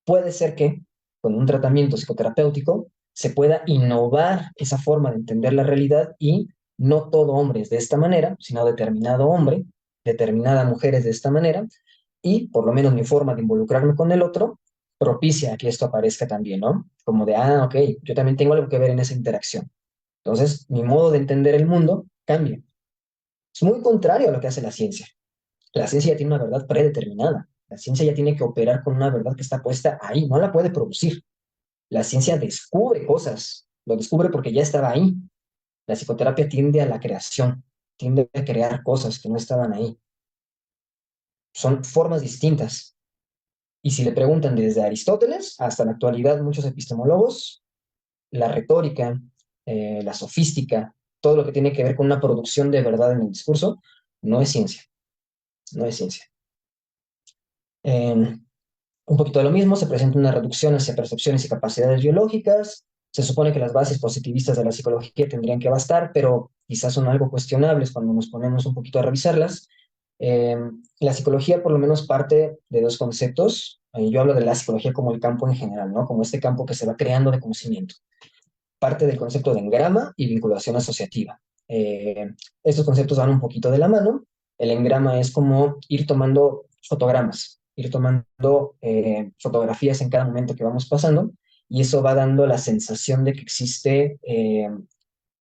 puede ser que con un tratamiento psicoterapéutico se pueda innovar esa forma de entender la realidad y no todo hombre es de esta manera, sino determinado hombre, determinada mujer es de esta manera y por lo menos mi forma de involucrarme con el otro propicia a que esto aparezca también, ¿no? Como de, ok, yo también tengo algo que ver en esa interacción. Entonces, mi modo de entender el mundo cambia. Es muy contrario a lo que hace la ciencia. La ciencia ya tiene una verdad predeterminada. La ciencia ya tiene que operar con una verdad que está puesta ahí, no la puede producir. La ciencia descubre cosas, lo descubre porque ya estaba ahí. La psicoterapia tiende a la creación, tiende a crear cosas que no estaban ahí. Son formas distintas. Y si le preguntan desde Aristóteles hasta la actualidad, muchos epistemólogos, la retórica, la sofística, todo lo que tiene que ver con una producción de verdad en el discurso, no es ciencia, no es ciencia. Eh, Un poquito de lo mismo, se presenta una reducción hacia percepciones y capacidades biológicas. Se supone que las bases positivistas de la psicología tendrían que bastar, pero quizás son algo cuestionables cuando nos ponemos un poquito a revisarlas. Eh, la psicología por lo menos parte de dos conceptos. Yo hablo de la psicología como el campo en general, ¿no? Como este campo que se va creando de conocimiento. Parte del concepto de engrama y vinculación asociativa. Estos conceptos van un poquito de la mano. El engrama es como ir tomando fotogramas, ir tomando fotografías en cada momento que vamos pasando, y eso va dando la sensación de que existe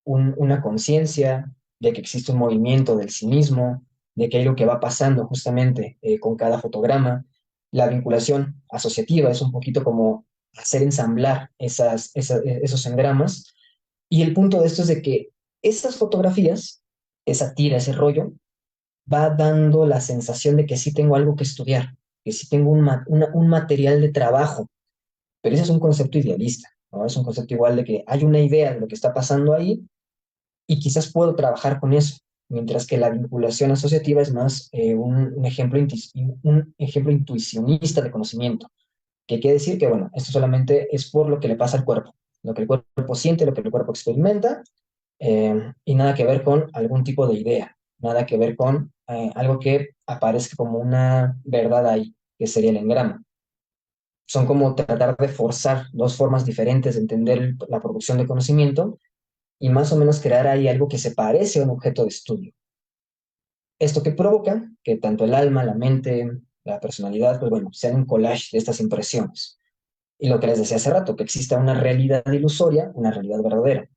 una conciencia, de que existe un movimiento del sí mismo, de que hay lo que va pasando justamente con cada fotograma. La vinculación asociativa es un poquito como hacer ensamblar esos engramas. Y el punto de esto es de que esas fotografías, esa tira, ese rollo, va dando la sensación de que sí tengo algo que estudiar, que sí tengo un material de trabajo, pero ese es un concepto idealista, ¿no? Es un concepto igual de que hay una idea de lo que está pasando ahí y quizás puedo trabajar con eso, mientras que la vinculación asociativa es más un ejemplo intuicionista de conocimiento, que quiere decir que, bueno, esto solamente es por lo que le pasa al cuerpo, lo que el cuerpo siente, lo que el cuerpo experimenta, y nada que ver con algún tipo de idea, nada que ver con algo que aparezca como una verdad ahí, que sería el engrama. Son como tratar de forzar dos formas diferentes de entender la producción de conocimiento y más o menos crear ahí algo que se parece a un objeto de estudio. Esto que provoca que tanto el alma, la mente, la personalidad, pues bueno, sean un collage de estas impresiones. Y lo que les decía hace rato, que exista una realidad ilusoria, una realidad verdadera.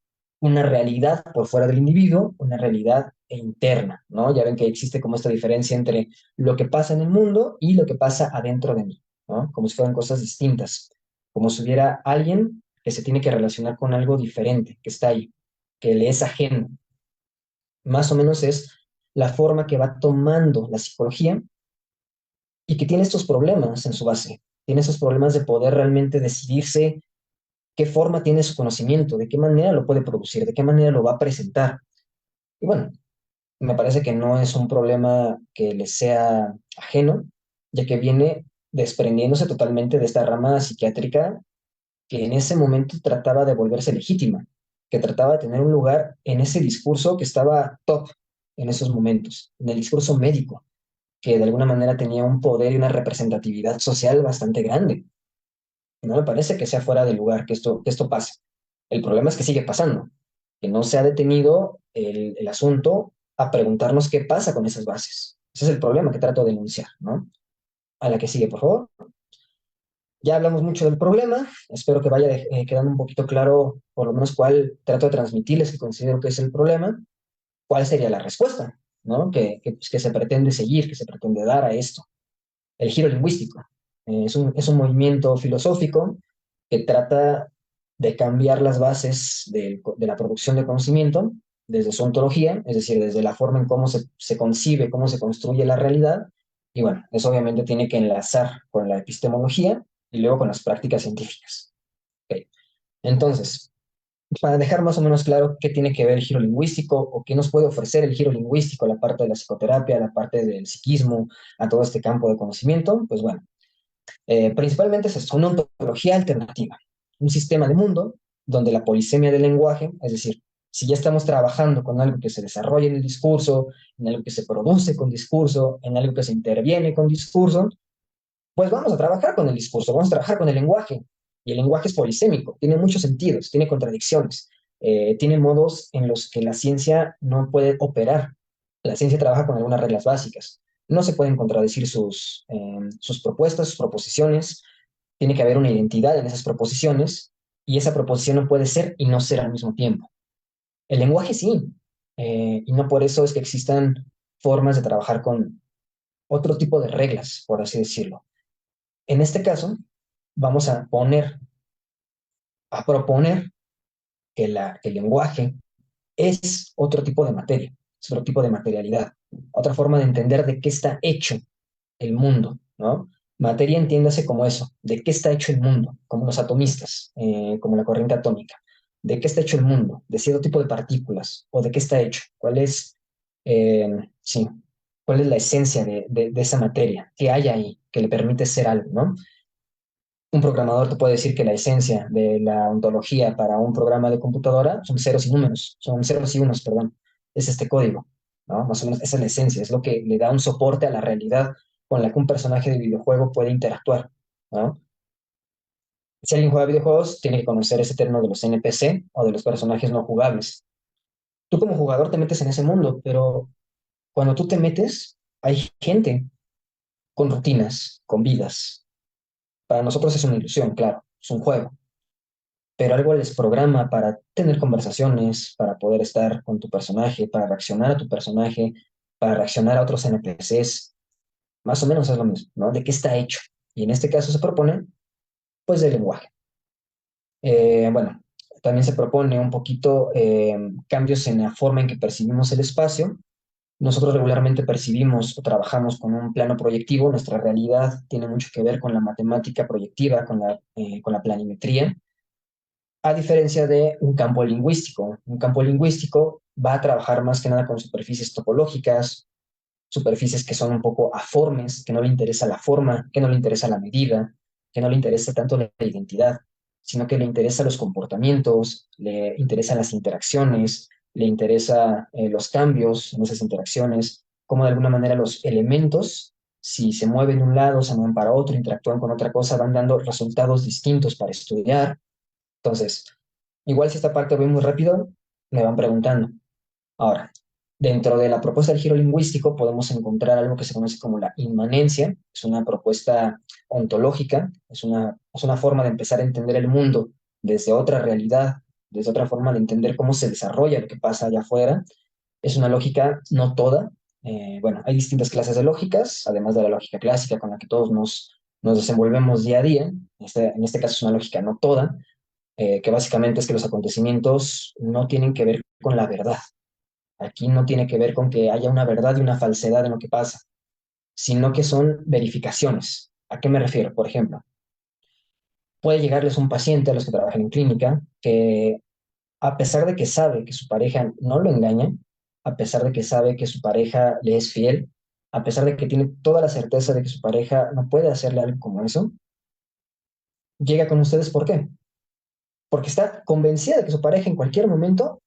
Una realidad por fuera del individuo, una realidad interna, ¿no? Ya ven que existe como esta diferencia entre lo que pasa en el mundo y lo que pasa adentro de mí, ¿no? Como si fueran cosas distintas, como si hubiera alguien que se tiene que relacionar con algo diferente, que está ahí, que le es ajeno. Más o menos es la forma que va tomando la psicología y que tiene estos problemas en su base. Tiene esos problemas de poder realmente decidirse qué forma tiene su conocimiento, de qué manera lo puede producir, de qué manera lo va a presentar. Y bueno, me parece que no es un problema que le sea ajeno, ya que viene desprendiéndose totalmente de esta rama psiquiátrica que en ese momento trataba de volverse legítima, que trataba de tener un lugar en ese discurso que estaba top en esos momentos, en el discurso médico, que de alguna manera tenía un poder y una representatividad social bastante grande. No me parece que sea fuera de lugar que esto pase. El problema es que sigue pasando, que no se ha detenido el asunto a preguntarnos qué pasa con esas bases. Ese es el problema que trato de denunciar, ¿no? A la que sigue, por favor. Ya hablamos mucho del problema, espero que vaya quedando un poquito claro por lo menos cuál trato de transmitirles que considero que es el problema, cuál sería la respuesta, ¿no? Que se pretende seguir, que se pretende dar a esto. El giro lingüístico. Es un movimiento filosófico que trata de cambiar las bases de la producción de conocimiento desde su ontología, es decir, desde la forma en cómo se concibe, cómo se construye la realidad, y bueno, eso obviamente tiene que enlazar con la epistemología y luego con las prácticas científicas. Ok. Entonces, para dejar más o menos claro qué tiene que ver el giro lingüístico o qué nos puede ofrecer el giro lingüístico, la parte de la psicoterapia, la parte del psiquismo, a todo este campo de conocimiento, pues bueno, principalmente es una ontología alternativa, un sistema de mundo donde la polisemia del lenguaje, es decir, si ya estamos trabajando con algo que se desarrolla en el discurso, en algo que se produce con discurso, en algo que se interviene con discurso, Pues vamos a trabajar con el discurso, vamos a trabajar con el lenguaje. Y el lenguaje es polisémico, tiene muchos sentidos, tiene contradicciones, tiene modos en los que la ciencia no puede operar. La ciencia trabaja con algunas reglas básicas. No se pueden contradecir sus propuestas, sus proposiciones. Tiene que haber una identidad en esas proposiciones y esa proposición no puede ser y no ser al mismo tiempo. El lenguaje sí, y no por eso es que existan formas de trabajar con otro tipo de reglas, por así decirlo. En este caso, vamos a proponer que el lenguaje es otro tipo de materia, es otro tipo de materialidad, otra forma de entender de qué está hecho el mundo, ¿no? Materia entiéndase como eso, de qué está hecho el mundo, como los atomistas, como la corriente atómica, de qué está hecho el mundo, de cierto tipo de partículas, o de qué está hecho, sí, cuál es la esencia de esa materia, qué hay ahí que le permite ser algo, ¿no? Un programador te puede decir que la esencia de la ontología para un programa de computadora son ceros y números, son ceros y unos, perdón. Es este código, ¿no? Más o menos esa es la esencia, es lo que le da un soporte a la realidad con la que un personaje de videojuego puede interactuar, ¿no? Si alguien juega videojuegos, tiene que conocer ese término de los NPC o de los personajes no jugables. Tú como jugador te metes en ese mundo, pero cuando tú te metes, hay gente con rutinas, con vidas. Para nosotros es una ilusión, claro, es un juego, pero algo les programa para tener conversaciones, para poder estar con tu personaje, para reaccionar a tu personaje, para reaccionar a otros NPCs. Más o menos es lo mismo, ¿no? ¿De qué está hecho? Y en este caso se propone, pues, del lenguaje. Bueno, también se propone un poquito cambios en la forma en que percibimos el espacio. Nosotros regularmente percibimos o trabajamos con un plano proyectivo. Nuestra realidad tiene mucho que ver con la matemática proyectiva, con la planimetría, a diferencia de un campo lingüístico. Un campo lingüístico va a trabajar más que nada con superficies topológicas, superficies que son un poco aformes, que no le interesa la forma, que no le interesa la medida, que no le interesa tanto la identidad, sino que le interesa los comportamientos, le interesan las interacciones, le interesa los cambios en esas interacciones, cómo de alguna manera los elementos, si se mueven de un lado, se mueven para otro, interactúan con otra cosa, van dando resultados distintos para estudiar. Entonces, igual si esta parte voy muy rápido, me van preguntando. Ahora, dentro de la propuesta del giro lingüístico podemos encontrar algo que se conoce como la inmanencia. Es una propuesta ontológica, es una forma de empezar a entender el mundo desde otra realidad, desde otra forma de entender cómo se desarrolla lo que pasa allá afuera. Es una lógica no toda. Bueno, hay distintas clases de lógicas, además de la lógica clásica con la que todos nos desenvolvemos día a día. En este caso es una lógica no toda, que básicamente es que los acontecimientos no tienen que ver con la verdad. Aquí no tiene que ver con que haya una verdad y una falsedad en lo que pasa, sino que son verificaciones. ¿A qué me refiero? Por ejemplo, puede llegarles un paciente a los que trabajan en clínica que, a pesar de que sabe que su pareja no lo engaña, a pesar de que sabe que su pareja le es fiel, a pesar de que tiene toda la certeza de que su pareja no puede hacerle algo como eso, llega con ustedes. ¿Por qué? Porque está convencida de que su pareja en cualquier momento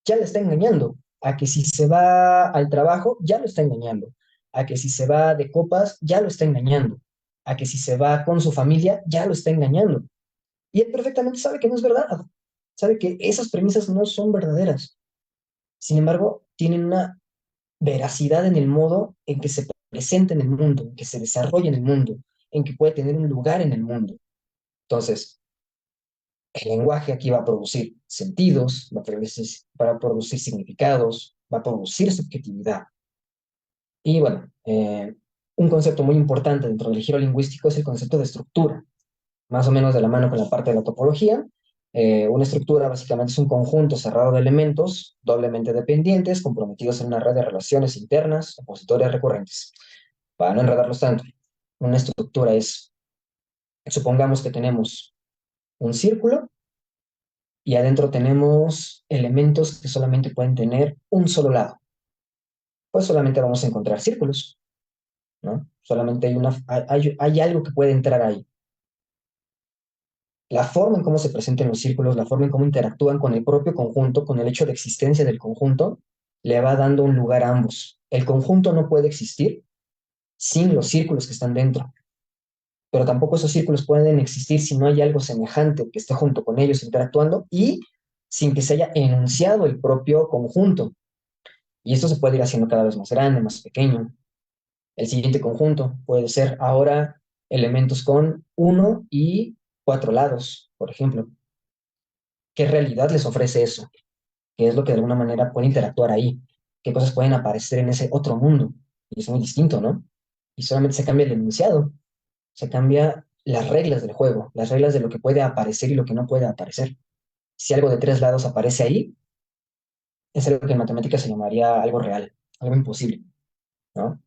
ya le está engañando, a que si se va al trabajo, ya lo está engañando, a que si se va de copas, ya lo está engañando, a que si se va con su familia, ya lo está engañando. Y él perfectamente sabe que no es verdad, sabe que esas premisas no son verdaderas. Sin embargo, tienen una veracidad en el modo en que se presenta en el mundo, en que se desarrolla en el mundo, en que puede tener un lugar en el mundo. Entonces, el lenguaje aquí va a producir sentidos, va a producir significados, va a producir subjetividad. Y bueno, un concepto muy importante dentro del giro lingüístico es el concepto de estructura, más o menos de la mano con la parte de la topología. Una estructura básicamente es un conjunto cerrado de elementos doblemente dependientes, comprometidos en una red de relaciones internas, opositorias recurrentes. Para no enredarlos tanto, una estructura es, supongamos que tenemos un círculo y adentro tenemos elementos que solamente pueden tener un solo lado. Pues solamente vamos a encontrar círculos, ¿no? Solamente hay algo que puede entrar ahí. La forma en cómo se presentan los círculos, la forma en cómo interactúan con el propio conjunto, con el hecho de existencia del conjunto, le va dando un lugar a ambos. El conjunto no puede existir sin los círculos que están dentro. pero tampoco esos círculos pueden existir si no hay algo semejante que esté junto con ellos interactuando y sin que se haya enunciado el propio conjunto. Y esto se puede ir haciendo cada vez más grande, más pequeño. El siguiente conjunto puede ser ahora elementos con uno y cuatro lados, por ejemplo. ¿Qué realidad les ofrece eso? ¿Qué es lo que de alguna manera puede interactuar ahí? ¿Qué cosas pueden aparecer en ese otro mundo? Y es muy distinto, ¿no? Y solamente se cambia el enunciado, se cambia las reglas del juego, las reglas de lo que puede aparecer y lo que no puede aparecer. Si algo de tres lados aparece ahí, es algo que en matemáticas se llamaría algo real, algo imposible, ¿no?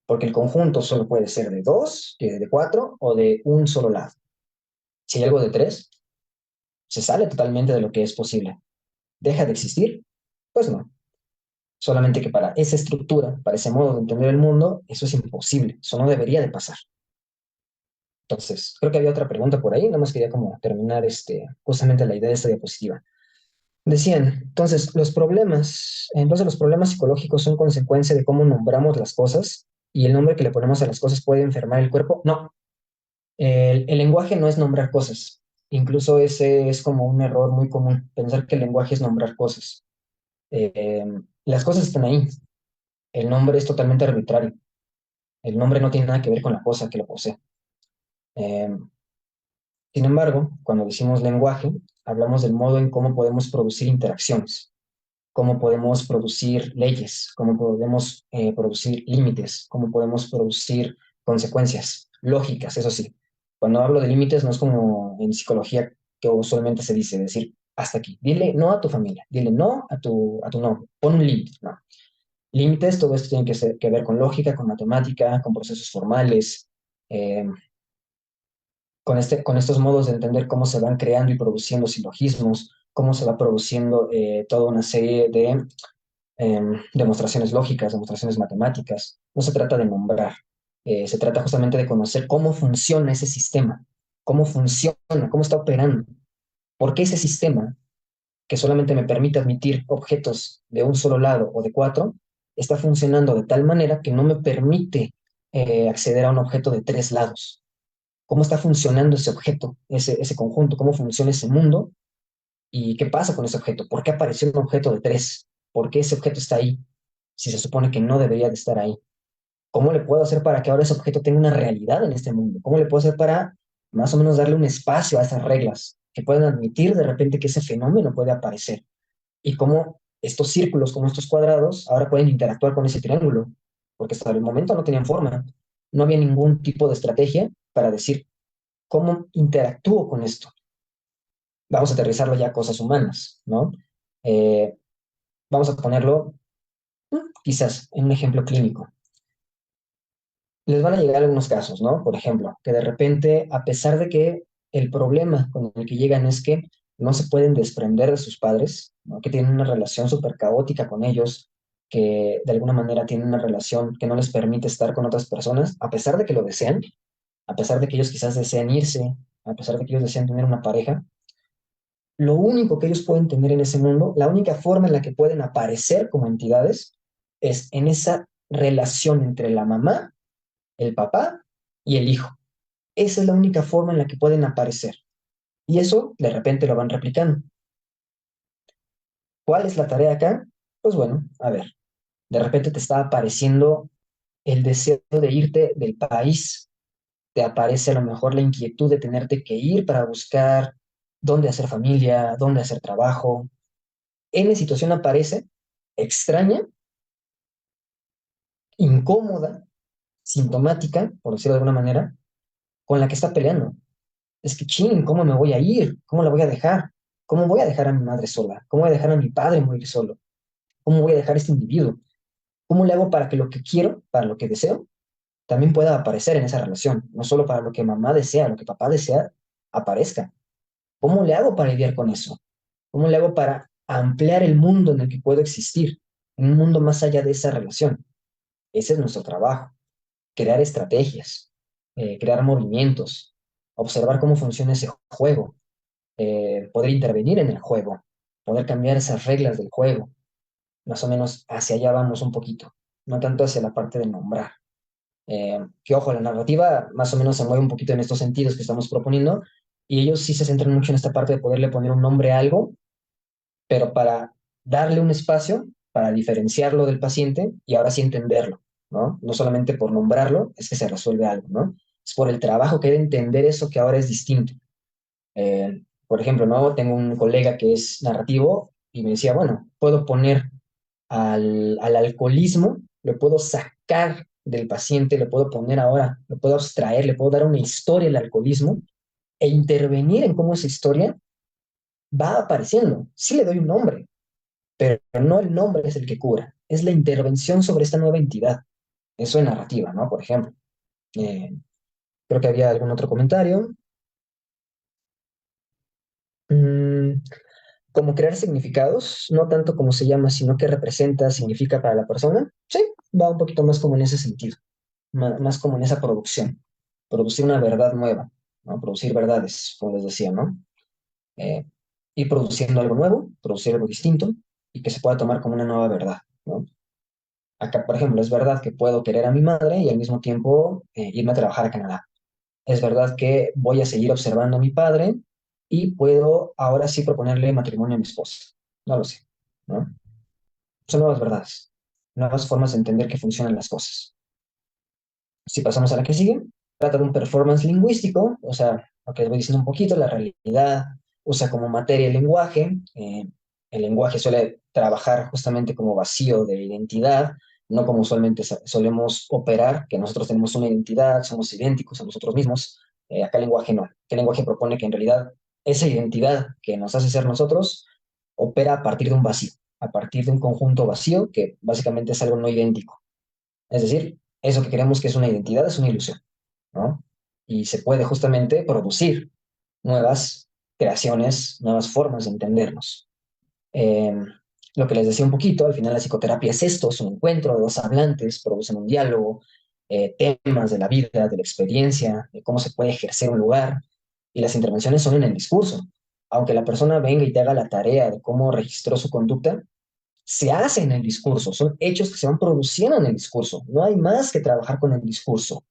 Porque el conjunto solo puede ser de dos, de cuatro o de un solo lado. Si hay algo de tres, se sale totalmente de lo que es posible. ¿Deja de existir? Pues no. Solamente que para esa estructura, para ese modo de entender el mundo, eso es imposible. Eso no debería de pasar. Entonces, creo que había otra pregunta por ahí. Nada más quería como terminar justamente la idea de esta diapositiva. Decían, entonces los problemas psicológicos son consecuencia de cómo nombramos las cosas y el nombre que le ponemos a las cosas puede enfermar el cuerpo. No, el lenguaje no es nombrar cosas. Incluso ese es como un error muy común, pensar que el lenguaje es nombrar cosas. Eh, las cosas están ahí. El nombre es totalmente arbitrario. El nombre no tiene nada que ver con la cosa que lo posee. Eh, Sin embargo, cuando decimos lenguaje, hablamos del modo en cómo podemos producir interacciones, cómo podemos producir leyes, cómo podemos producir límites, cómo podemos producir consecuencias lógicas, eso sí. Cuando hablo de límites no es como en psicología que usualmente se dice, decir, hasta aquí, dile no a tu familia, dile no a tu no, pon un límite, no. Límites, todo esto tiene que ver con lógica, con matemática, con procesos formales, eh, con estos modos de entender cómo se van creando y produciendo silogismos, cómo se va produciendo toda una serie de demostraciones lógicas, demostraciones matemáticas. No se trata de nombrar, se trata justamente de conocer cómo funciona ese sistema, cómo funciona, cómo está operando, por qué ese sistema, que solamente me permite admitir objetos de un solo lado o de cuatro, está funcionando de tal manera que no me permite acceder a un objeto de tres lados. ¿Cómo está funcionando ese objeto, ese conjunto? ¿Cómo funciona ese mundo? ¿Y qué pasa con ese objeto? ¿Por qué apareció un objeto de tres? ¿Por qué ese objeto está ahí si se supone que no debería de estar ahí? ¿Cómo le puedo hacer para que ahora ese objeto tenga una realidad en este mundo? ¿Cómo le puedo hacer para más o menos darle un espacio a esas reglas que puedan admitir de repente que ese fenómeno puede aparecer? Y cómo estos círculos, como estos cuadrados, ahora pueden interactuar con ese triángulo, porque hasta el momento no tenían forma. No había ningún tipo de estrategia para decir cómo interactúo con esto. Vamos a aterrizarlo ya a cosas humanas, ¿no? Eh, Vamos a ponerlo quizás en un ejemplo clínico. Les van a llegar algunos casos, ¿no? Por ejemplo, que de repente, a pesar de que el problema con el que llegan es que no se pueden desprender de sus padres, ¿no? Que tienen una relación súper caótica con ellos, que de alguna manera tienen una relación que no les permite estar con otras personas, a pesar de que lo desean, a pesar de que ellos quizás desean irse, a pesar de que ellos desean tener una pareja, lo único que ellos pueden tener en ese mundo, la única forma en la que pueden aparecer como entidades, es en esa relación entre la mamá, el papá y el hijo. Esa es la única forma en la que pueden aparecer. Y eso de repente lo van replicando. ¿Cuál es la tarea acá? Pues bueno, a ver, de repente te está apareciendo el deseo de irte del país, te aparece a lo mejor la inquietud de tenerte que ir para buscar dónde hacer familia, dónde hacer trabajo. N situación aparece extraña, incómoda, sintomática, por decirlo de alguna manera, con la que está peleando. Es que, ching, ¿cómo me voy a ir? ¿Cómo la voy a dejar? ¿Cómo voy a dejar a mi madre sola? ¿Cómo voy a dejar a mi padre morir solo? ¿Cómo voy a dejar a este individuo? ¿Cómo le hago para que lo que quiero, para lo que deseo, también pueda aparecer en esa relación? No solo para lo que mamá desea, lo que papá desea, aparezca. ¿Cómo le hago para lidiar con eso? ¿Cómo le hago para ampliar el mundo en el que puedo existir? Un mundo más allá de esa relación. Ese es nuestro trabajo. Crear estrategias, crear movimientos, observar cómo funciona ese juego, poder intervenir en el juego, poder cambiar esas reglas del juego. Más o menos hacia allá vamos un poquito, no tanto hacia la parte de nombrar. Que ojo, la narrativa más o menos se mueve un poquito en estos sentidos que estamos proponiendo, y ellos sí se centran mucho en esta parte de poderle poner un nombre a algo, pero para darle un espacio, para diferenciarlo del paciente y ahora sí entenderlo, ¿no? No solamente por nombrarlo es que se resuelve algo, ¿no? Es por el trabajo que hay de entender eso que ahora es distinto. Por ejemplo, ¿no? Tengo un colega que es narrativo y me decía, bueno, puedo poner al alcoholismo, lo puedo sacar del paciente, le puedo poner ahora, lo puedo abstraer, le puedo dar una historia al alcoholismo e intervenir en cómo esa historia va apareciendo. Sí le doy un nombre, pero no el nombre es el que cura, es la intervención sobre esta nueva entidad. Eso es narrativa, ¿no? Por ejemplo. Eh, Creo que había algún otro comentario. Mm, Como crear significados, no tanto como se llama, sino qué representa, significa para la persona. Sí, va un poquito más como en ese sentido, más como en esa producción. Producir una verdad nueva, ¿no? Producir verdades, como les decía, ¿no? Eh, Ir produciendo algo nuevo, producir algo distinto y que se pueda tomar como una nueva verdad, ¿no? Acá, por ejemplo, es verdad que puedo querer a mi madre y al mismo tiempo irme a trabajar a Canadá. Es verdad que voy a seguir observando a mi padre y puedo ahora sí proponerle matrimonio a mi esposa. No lo sé, ¿no? Son nuevas verdades, nuevas formas de entender que funcionan las cosas. Si pasamos a la que sigue, trata de un performance lingüístico, o sea, lo que les voy diciendo un poquito, la realidad usa como materia el lenguaje. El lenguaje suele trabajar justamente como vacío de identidad, no como usualmente solemos operar, que nosotros tenemos una identidad, somos idénticos a nosotros mismos. Acá el lenguaje no. El lenguaje propone que en realidad esa identidad que nos hace ser nosotros opera a partir de un vacío, a partir de un conjunto vacío que básicamente es algo no idéntico. Es decir, eso que creemos que es una identidad es una ilusión, ¿no? Y se puede justamente producir nuevas creaciones, nuevas formas de entendernos. Eh, lo que les decía un poquito, al final la psicoterapia es esto, es un encuentro de dos hablantes, producen un diálogo, temas de la vida, de la experiencia, de cómo se puede ejercer un lugar, y las intervenciones son en el discurso. Aunque la persona venga y te haga la tarea de cómo registró su conducta, se hace en el discurso, son hechos que se van produciendo en el discurso. No hay más que trabajar con el discurso.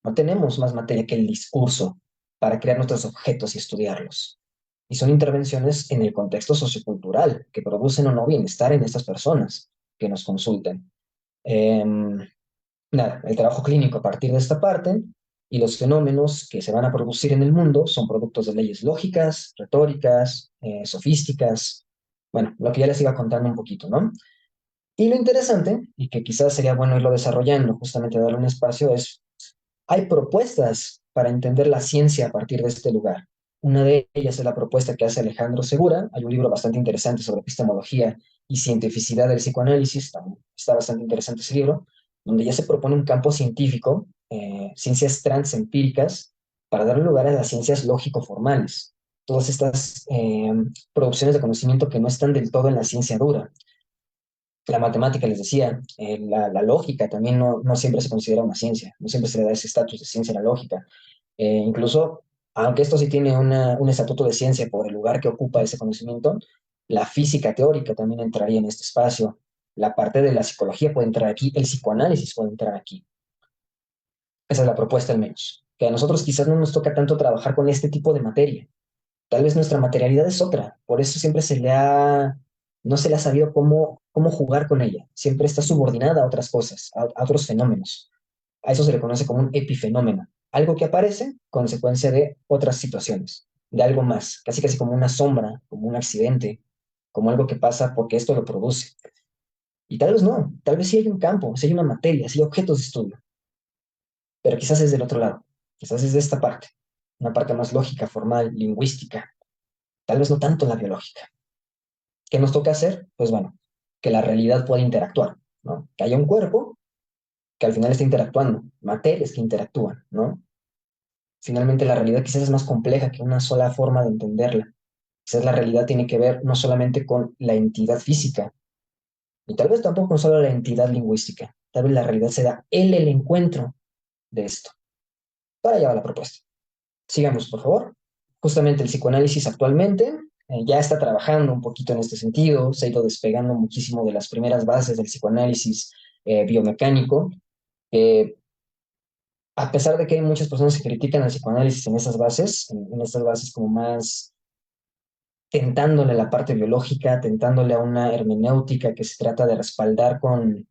No tenemos más materia que el discurso para crear nuestros objetos y estudiarlos. Y son intervenciones en el contexto sociocultural que producen o no bienestar en estas personas que nos consulten. Eh, Nada, el trabajo clínico a partir de esta parte y los fenómenos que se van a producir en el mundo son productos de leyes lógicas, retóricas, sofísticas, bueno, lo que ya les iba contando un poquito, ¿no? Y lo interesante, y que quizás sería bueno irlo desarrollando, justamente darle un espacio, es, hay propuestas para entender la ciencia a partir de este lugar. Una de ellas es la propuesta que hace Alejandro Segura. Hay un libro bastante interesante sobre epistemología y cientificidad del psicoanálisis, está bastante interesante ese libro, donde ya se propone un campo científico, ciencias transempíricas, para dar lugar a las ciencias lógico-formales. Todas estas producciones de conocimiento que no están del todo en la ciencia dura, la matemática, les decía, la lógica también no siempre se considera una ciencia, no siempre se le da ese estatus de ciencia a la lógica. Incluso, aunque esto sí tiene un estatuto de ciencia por el lugar que ocupa ese conocimiento, la física teórica también entraría en este espacio, la parte de la psicología puede entrar aquí, el psicoanálisis puede entrar aquí. Esa es la propuesta al menos, que a nosotros quizás no nos toca tanto trabajar con este tipo de materia. Tal vez nuestra materialidad es otra, por eso siempre no se le ha sabido cómo jugar con ella. Siempre está subordinada a otras cosas, a otros fenómenos. A eso se le conoce como un epifenómeno, algo que aparece consecuencia de otras situaciones, de algo más, casi casi como una sombra, como un accidente, como algo que pasa porque esto lo produce. Y tal vez no, tal vez sí hay un campo, sí hay una materia, sí hay objetos de estudio, pero quizás es del otro lado, quizás es de esta parte, una parte más lógica, formal, lingüística, tal vez no tanto la biológica. ¿Qué nos toca hacer? Pues bueno, que la realidad pueda interactuar, ¿no? Que haya un cuerpo que al final está interactuando, materias que interactúan, ¿no? Finalmente la realidad quizás es más compleja que una sola forma de entenderla. Quizás la realidad tiene que ver no solamente con la entidad física, y tal vez tampoco con solo la entidad lingüística. Tal vez la realidad sea el encuentro de esto. Para allá va la propuesta. Sigamos, por favor. Justamente el psicoanálisis actualmente ya está trabajando un poquito en este sentido, se ha ido despegando muchísimo de las primeras bases del psicoanálisis biomecánico. A pesar de que hay muchas personas que critican el psicoanálisis en esas bases, en estas bases como más tentándole a la parte biológica, tentándole a una hermenéutica que se trata de respaldar con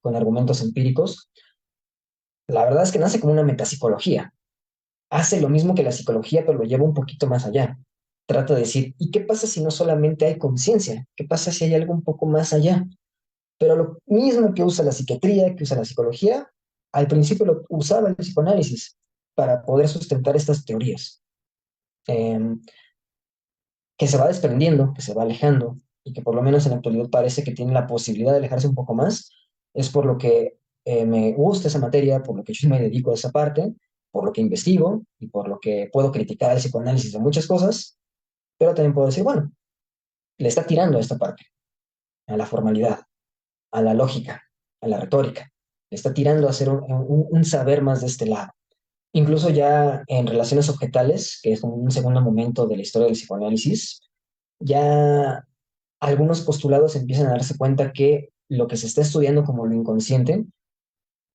argumentos empíricos, la verdad es que nace como una metapsicología. Hace lo mismo que la psicología, pero lo lleva un poquito más allá. Trata de decir, ¿y qué pasa si no solamente hay conciencia? ¿Qué pasa si hay algo un poco más allá? Pero lo mismo que usa la psiquiatría, que usa la psicología, al principio lo usaba el psicoanálisis para poder sustentar estas teorías, eh, que se va desprendiendo, que se va alejando y que por lo menos en la actualidad parece que tiene la posibilidad de alejarse un poco más. Es por lo que me gusta esa materia, por lo que yo me dedico a esa parte, por lo que investigo y por lo que puedo criticar el psicoanálisis de muchas cosas, pero también puedo decir, bueno, le está tirando a esta parte, a la formalidad, a la lógica, a la retórica. Le está tirando a hacer un saber más de este lado. Incluso ya en relaciones objetales, que es como un segundo momento de la historia del psicoanálisis, ya algunos postulados empiezan a darse cuenta que lo que se está estudiando como lo inconsciente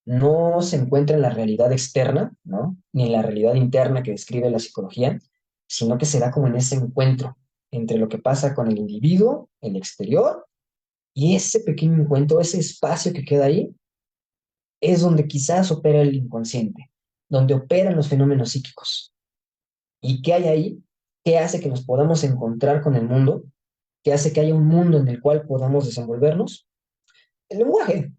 no se encuentra en la realidad externa, ¿no? Ni en la realidad interna que describe la psicología, sino que se da como en ese encuentro entre lo que pasa con el individuo, el exterior, y ese pequeño encuentro, ese espacio que queda ahí, es donde quizás opera el inconsciente, donde operan los fenómenos psíquicos. ¿Y qué hay ahí? ¿Qué hace que nos podamos encontrar con el mundo? ¿Qué hace que haya un mundo en el cual podamos desenvolvernos? El lenguaje.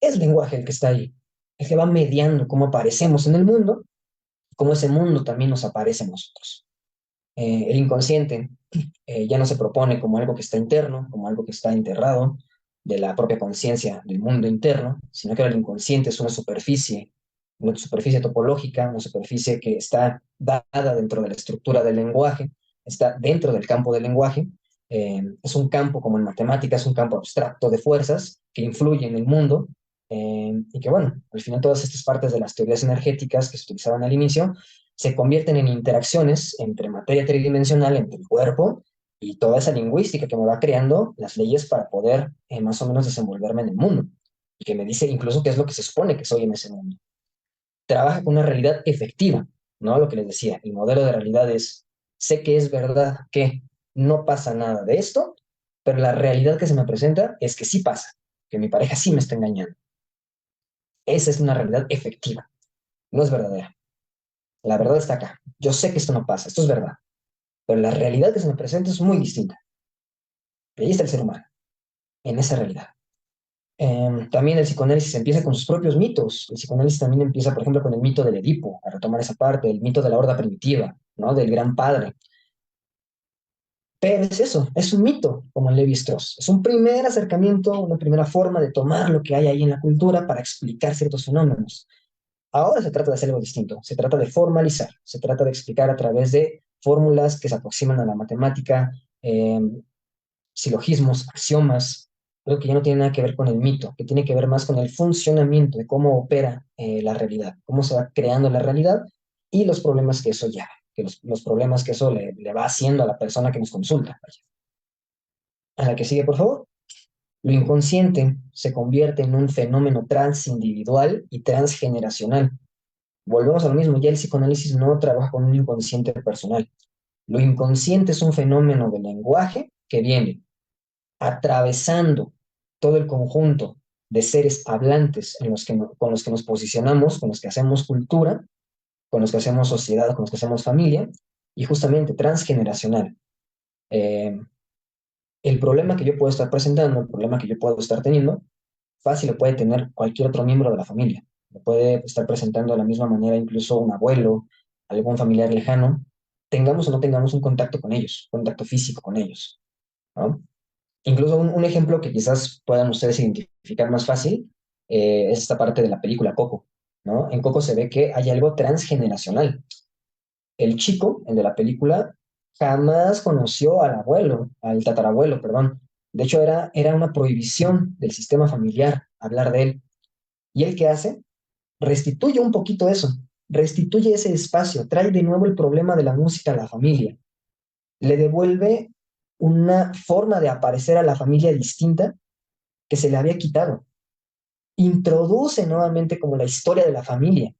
Es el lenguaje el que está ahí, el que va mediando cómo aparecemos en el mundo, cómo ese mundo también nos aparece en nosotros. El inconsciente ya no se propone como algo que está interno, como algo que está enterrado de la propia conciencia del mundo interno, sino que ahora el inconsciente es una superficie topológica, una superficie que está dada dentro de la estructura del lenguaje, está dentro del campo del lenguaje, es un campo como en matemáticas, un campo abstracto de fuerzas que influyen en el mundo, y que bueno, al final todas estas partes de las teorías energéticas que se utilizaban al inicio se convierten en interacciones entre materia tridimensional, entre el cuerpo y toda esa lingüística que me va creando las leyes para poder más o menos desenvolverme en el mundo y que me dice incluso qué es lo que se supone que soy en ese mundo. Trabaja con una realidad efectiva, ¿no? Lo que les decía, el modelo de realidad es, sé que es verdad que no pasa nada de esto, pero la realidad que se me presenta es que sí pasa, que mi pareja sí me está engañando. Esa es una realidad efectiva, no es verdadera. La verdad está acá. Yo sé que esto no pasa, esto es verdad, pero la realidad que se me presenta es muy distinta. Y ahí está el ser humano, en esa realidad. También el psicoanálisis empieza con sus propios mitos. El psicoanálisis también empieza, por ejemplo, con el mito del Edipo, a retomar esa parte, el mito de la horda primitiva, ¿no? Del gran padre. Pero es eso, es un mito, como en Levi-Strauss. Es un primer acercamiento, una primera forma de tomar lo que hay ahí en la cultura para explicar ciertos fenómenos. Ahora se trata de hacer algo distinto, se trata de formalizar, se trata de explicar a través de fórmulas que se aproximan a la matemática, eh, silogismos, axiomas, algo que ya no tiene nada que ver con el mito, que tiene que ver más con el funcionamiento de cómo opera la realidad, cómo se va creando la realidad y los problemas que eso lleva, que los problemas que eso le va haciendo a la persona que nos consulta. Vaya. A la que sigue, por favor. Lo inconsciente se convierte en un fenómeno transindividual y transgeneracional. Volvemos a lo mismo, ya el psicoanálisis no trabaja con un inconsciente personal. Lo inconsciente es un fenómeno del lenguaje que viene atravesando todo el conjunto de seres hablantes con los que nos posicionamos, con los que hacemos cultura, con los que hacemos sociedad, con los que hacemos familia, y justamente transgeneracional. Eh, el problema que yo puedo estar presentando, el problema que yo puedo estar teniendo, fácil lo puede tener cualquier otro miembro de la familia. Lo puede estar presentando de la misma manera incluso un abuelo, algún familiar lejano, tengamos o no tengamos un contacto con ellos, contacto físico con ellos, ¿no? Incluso un ejemplo que quizás puedan ustedes identificar más fácil es esta parte de la película Coco, ¿no? En Coco se ve que hay algo transgeneracional. El chico, el de la película, jamás conoció al abuelo, al tatarabuelo, perdón. De hecho, era una prohibición del sistema familiar hablar de él. ¿Y él qué hace? Restituye un poquito eso, restituye ese espacio, trae de nuevo el problema de la música a la familia, le devuelve una forma de aparecer a la familia distinta que se le había quitado. Introduce nuevamente como la historia de la familia.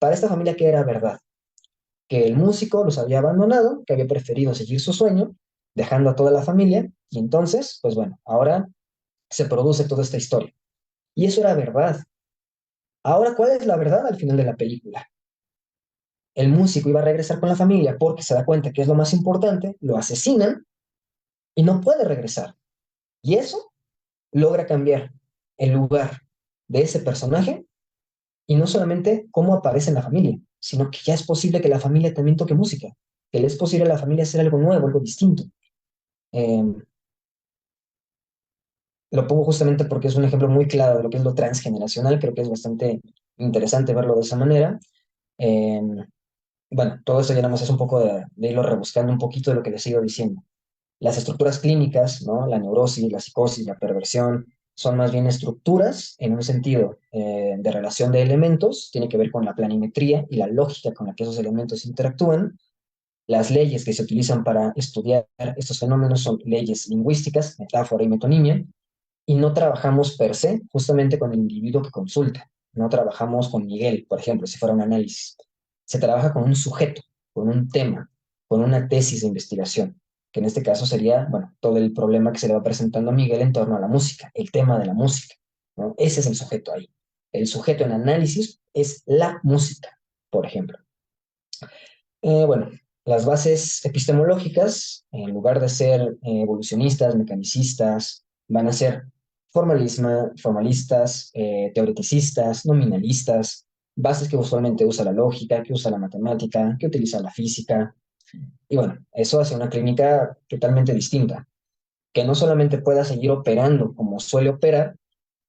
Para esta familia, ¿qué era verdad? Que el músico los había abandonado, que había preferido seguir su sueño, dejando a toda la familia, y entonces, pues bueno, ahora se produce toda esta historia. Y eso era verdad. Ahora, ¿cuál es la verdad al final de la película? El músico iba a regresar con la familia porque se da cuenta que es lo más importante, lo asesinan y no puede regresar. Y eso logra cambiar el lugar de ese personaje y no solamente cómo aparece en la familia, sino que ya es posible que la familia también toque música, que le es posible a la familia hacer algo nuevo, algo distinto. Eh, lo pongo justamente porque es un ejemplo muy claro de lo que es lo transgeneracional, creo que es bastante interesante verlo de esa manera. Eh, bueno, todo esto ya nada más es un poco de irlo rebuscando un poquito de lo que les sigo diciendo. Las estructuras clínicas, ¿no? La neurosis, la psicosis, la perversión, son más bien estructuras en un sentido de relación de elementos, tiene que ver con la planimetría y la lógica con la que esos elementos interactúan. Las leyes que se utilizan para estudiar estos fenómenos son leyes lingüísticas, metáfora y metonimia, y no trabajamos per se justamente con el individuo que consulta. No trabajamos con Miguel, por ejemplo, si fuera un análisis. Se trabaja con un sujeto, con un tema, con una tesis de investigación, que en este caso sería, bueno, todo el problema que se le va presentando a Miguel en torno a la música, el tema de la música, ¿no? Ese es el sujeto ahí. El sujeto en análisis es la música, por ejemplo. Bueno, las bases epistemológicas, en lugar de ser evolucionistas, mecanicistas, van a ser formalistas, teoreticistas, nominalistas, bases que usualmente usa la lógica, que usa la matemática, que utiliza la física. Y bueno, eso hace una clínica totalmente distinta, que no solamente pueda seguir operando como suele operar,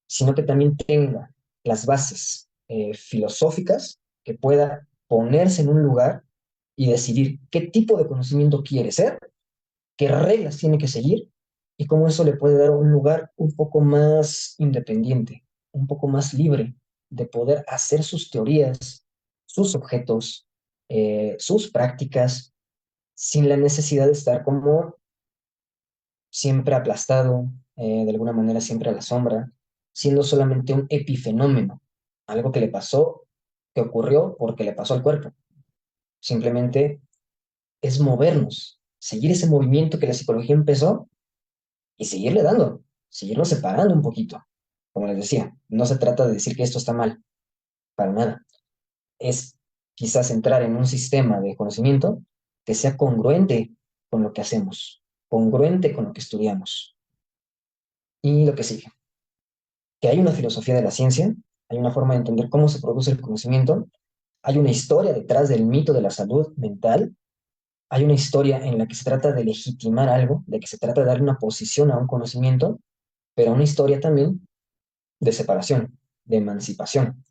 sino que también tenga las bases filosóficas, que pueda ponerse en un lugar y decidir qué tipo de conocimiento quiere ser, qué reglas tiene que seguir y cómo eso le puede dar un lugar un poco más independiente, un poco más libre de poder hacer sus teorías, sus objetos, sus prácticas, sin la necesidad de estar como siempre aplastado, de alguna manera siempre a la sombra, siendo solamente un epifenómeno, algo que le pasó, que ocurrió porque le pasó al cuerpo. Simplemente es movernos, seguir ese movimiento que la psicología empezó y seguirle dando, seguirnos separando un poquito. Como les decía, no se trata de decir que esto está mal, para nada. Es quizás entrar en un sistema de conocimiento que sea congruente con lo que hacemos, congruente con lo que estudiamos. Y lo que sigue, que hay una filosofía de la ciencia, hay una forma de entender cómo se produce el conocimiento, hay una historia detrás del mito de la salud mental, hay una historia en la que se trata de legitimar algo, de que se trata de darle una posición a un conocimiento, pero una historia también de separación, de emancipación,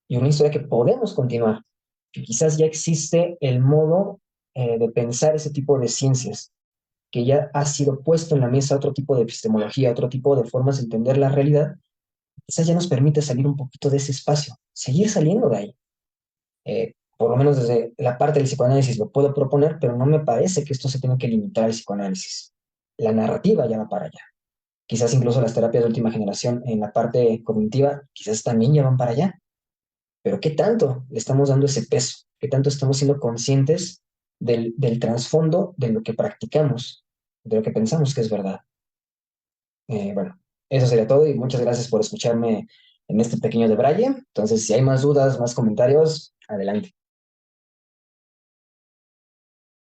y una historia que podemos continuar, que quizás ya existe el modo de pensar ese tipo de ciencias, que ya ha sido puesto en la mesa otro tipo de epistemología, otro tipo de formas de entender la realidad, quizás ya nos permite salir un poquito de ese espacio, seguir saliendo de ahí. Por lo menos desde la parte del psicoanálisis lo puedo proponer, pero no me parece que esto se tenga que limitar al psicoanálisis. La narrativa ya va para allá. Quizás incluso las terapias de última generación en la parte cognitiva, quizás también ya van para allá. Pero ¿qué tanto le estamos dando ese peso? ¿Qué tanto estamos siendo conscientes del trasfondo de lo que practicamos, de lo que pensamos que es verdad? Bueno, eso sería todo y muchas gracias por escucharme en este pequeño debraye. Entonces, si hay más dudas, más comentarios, adelante.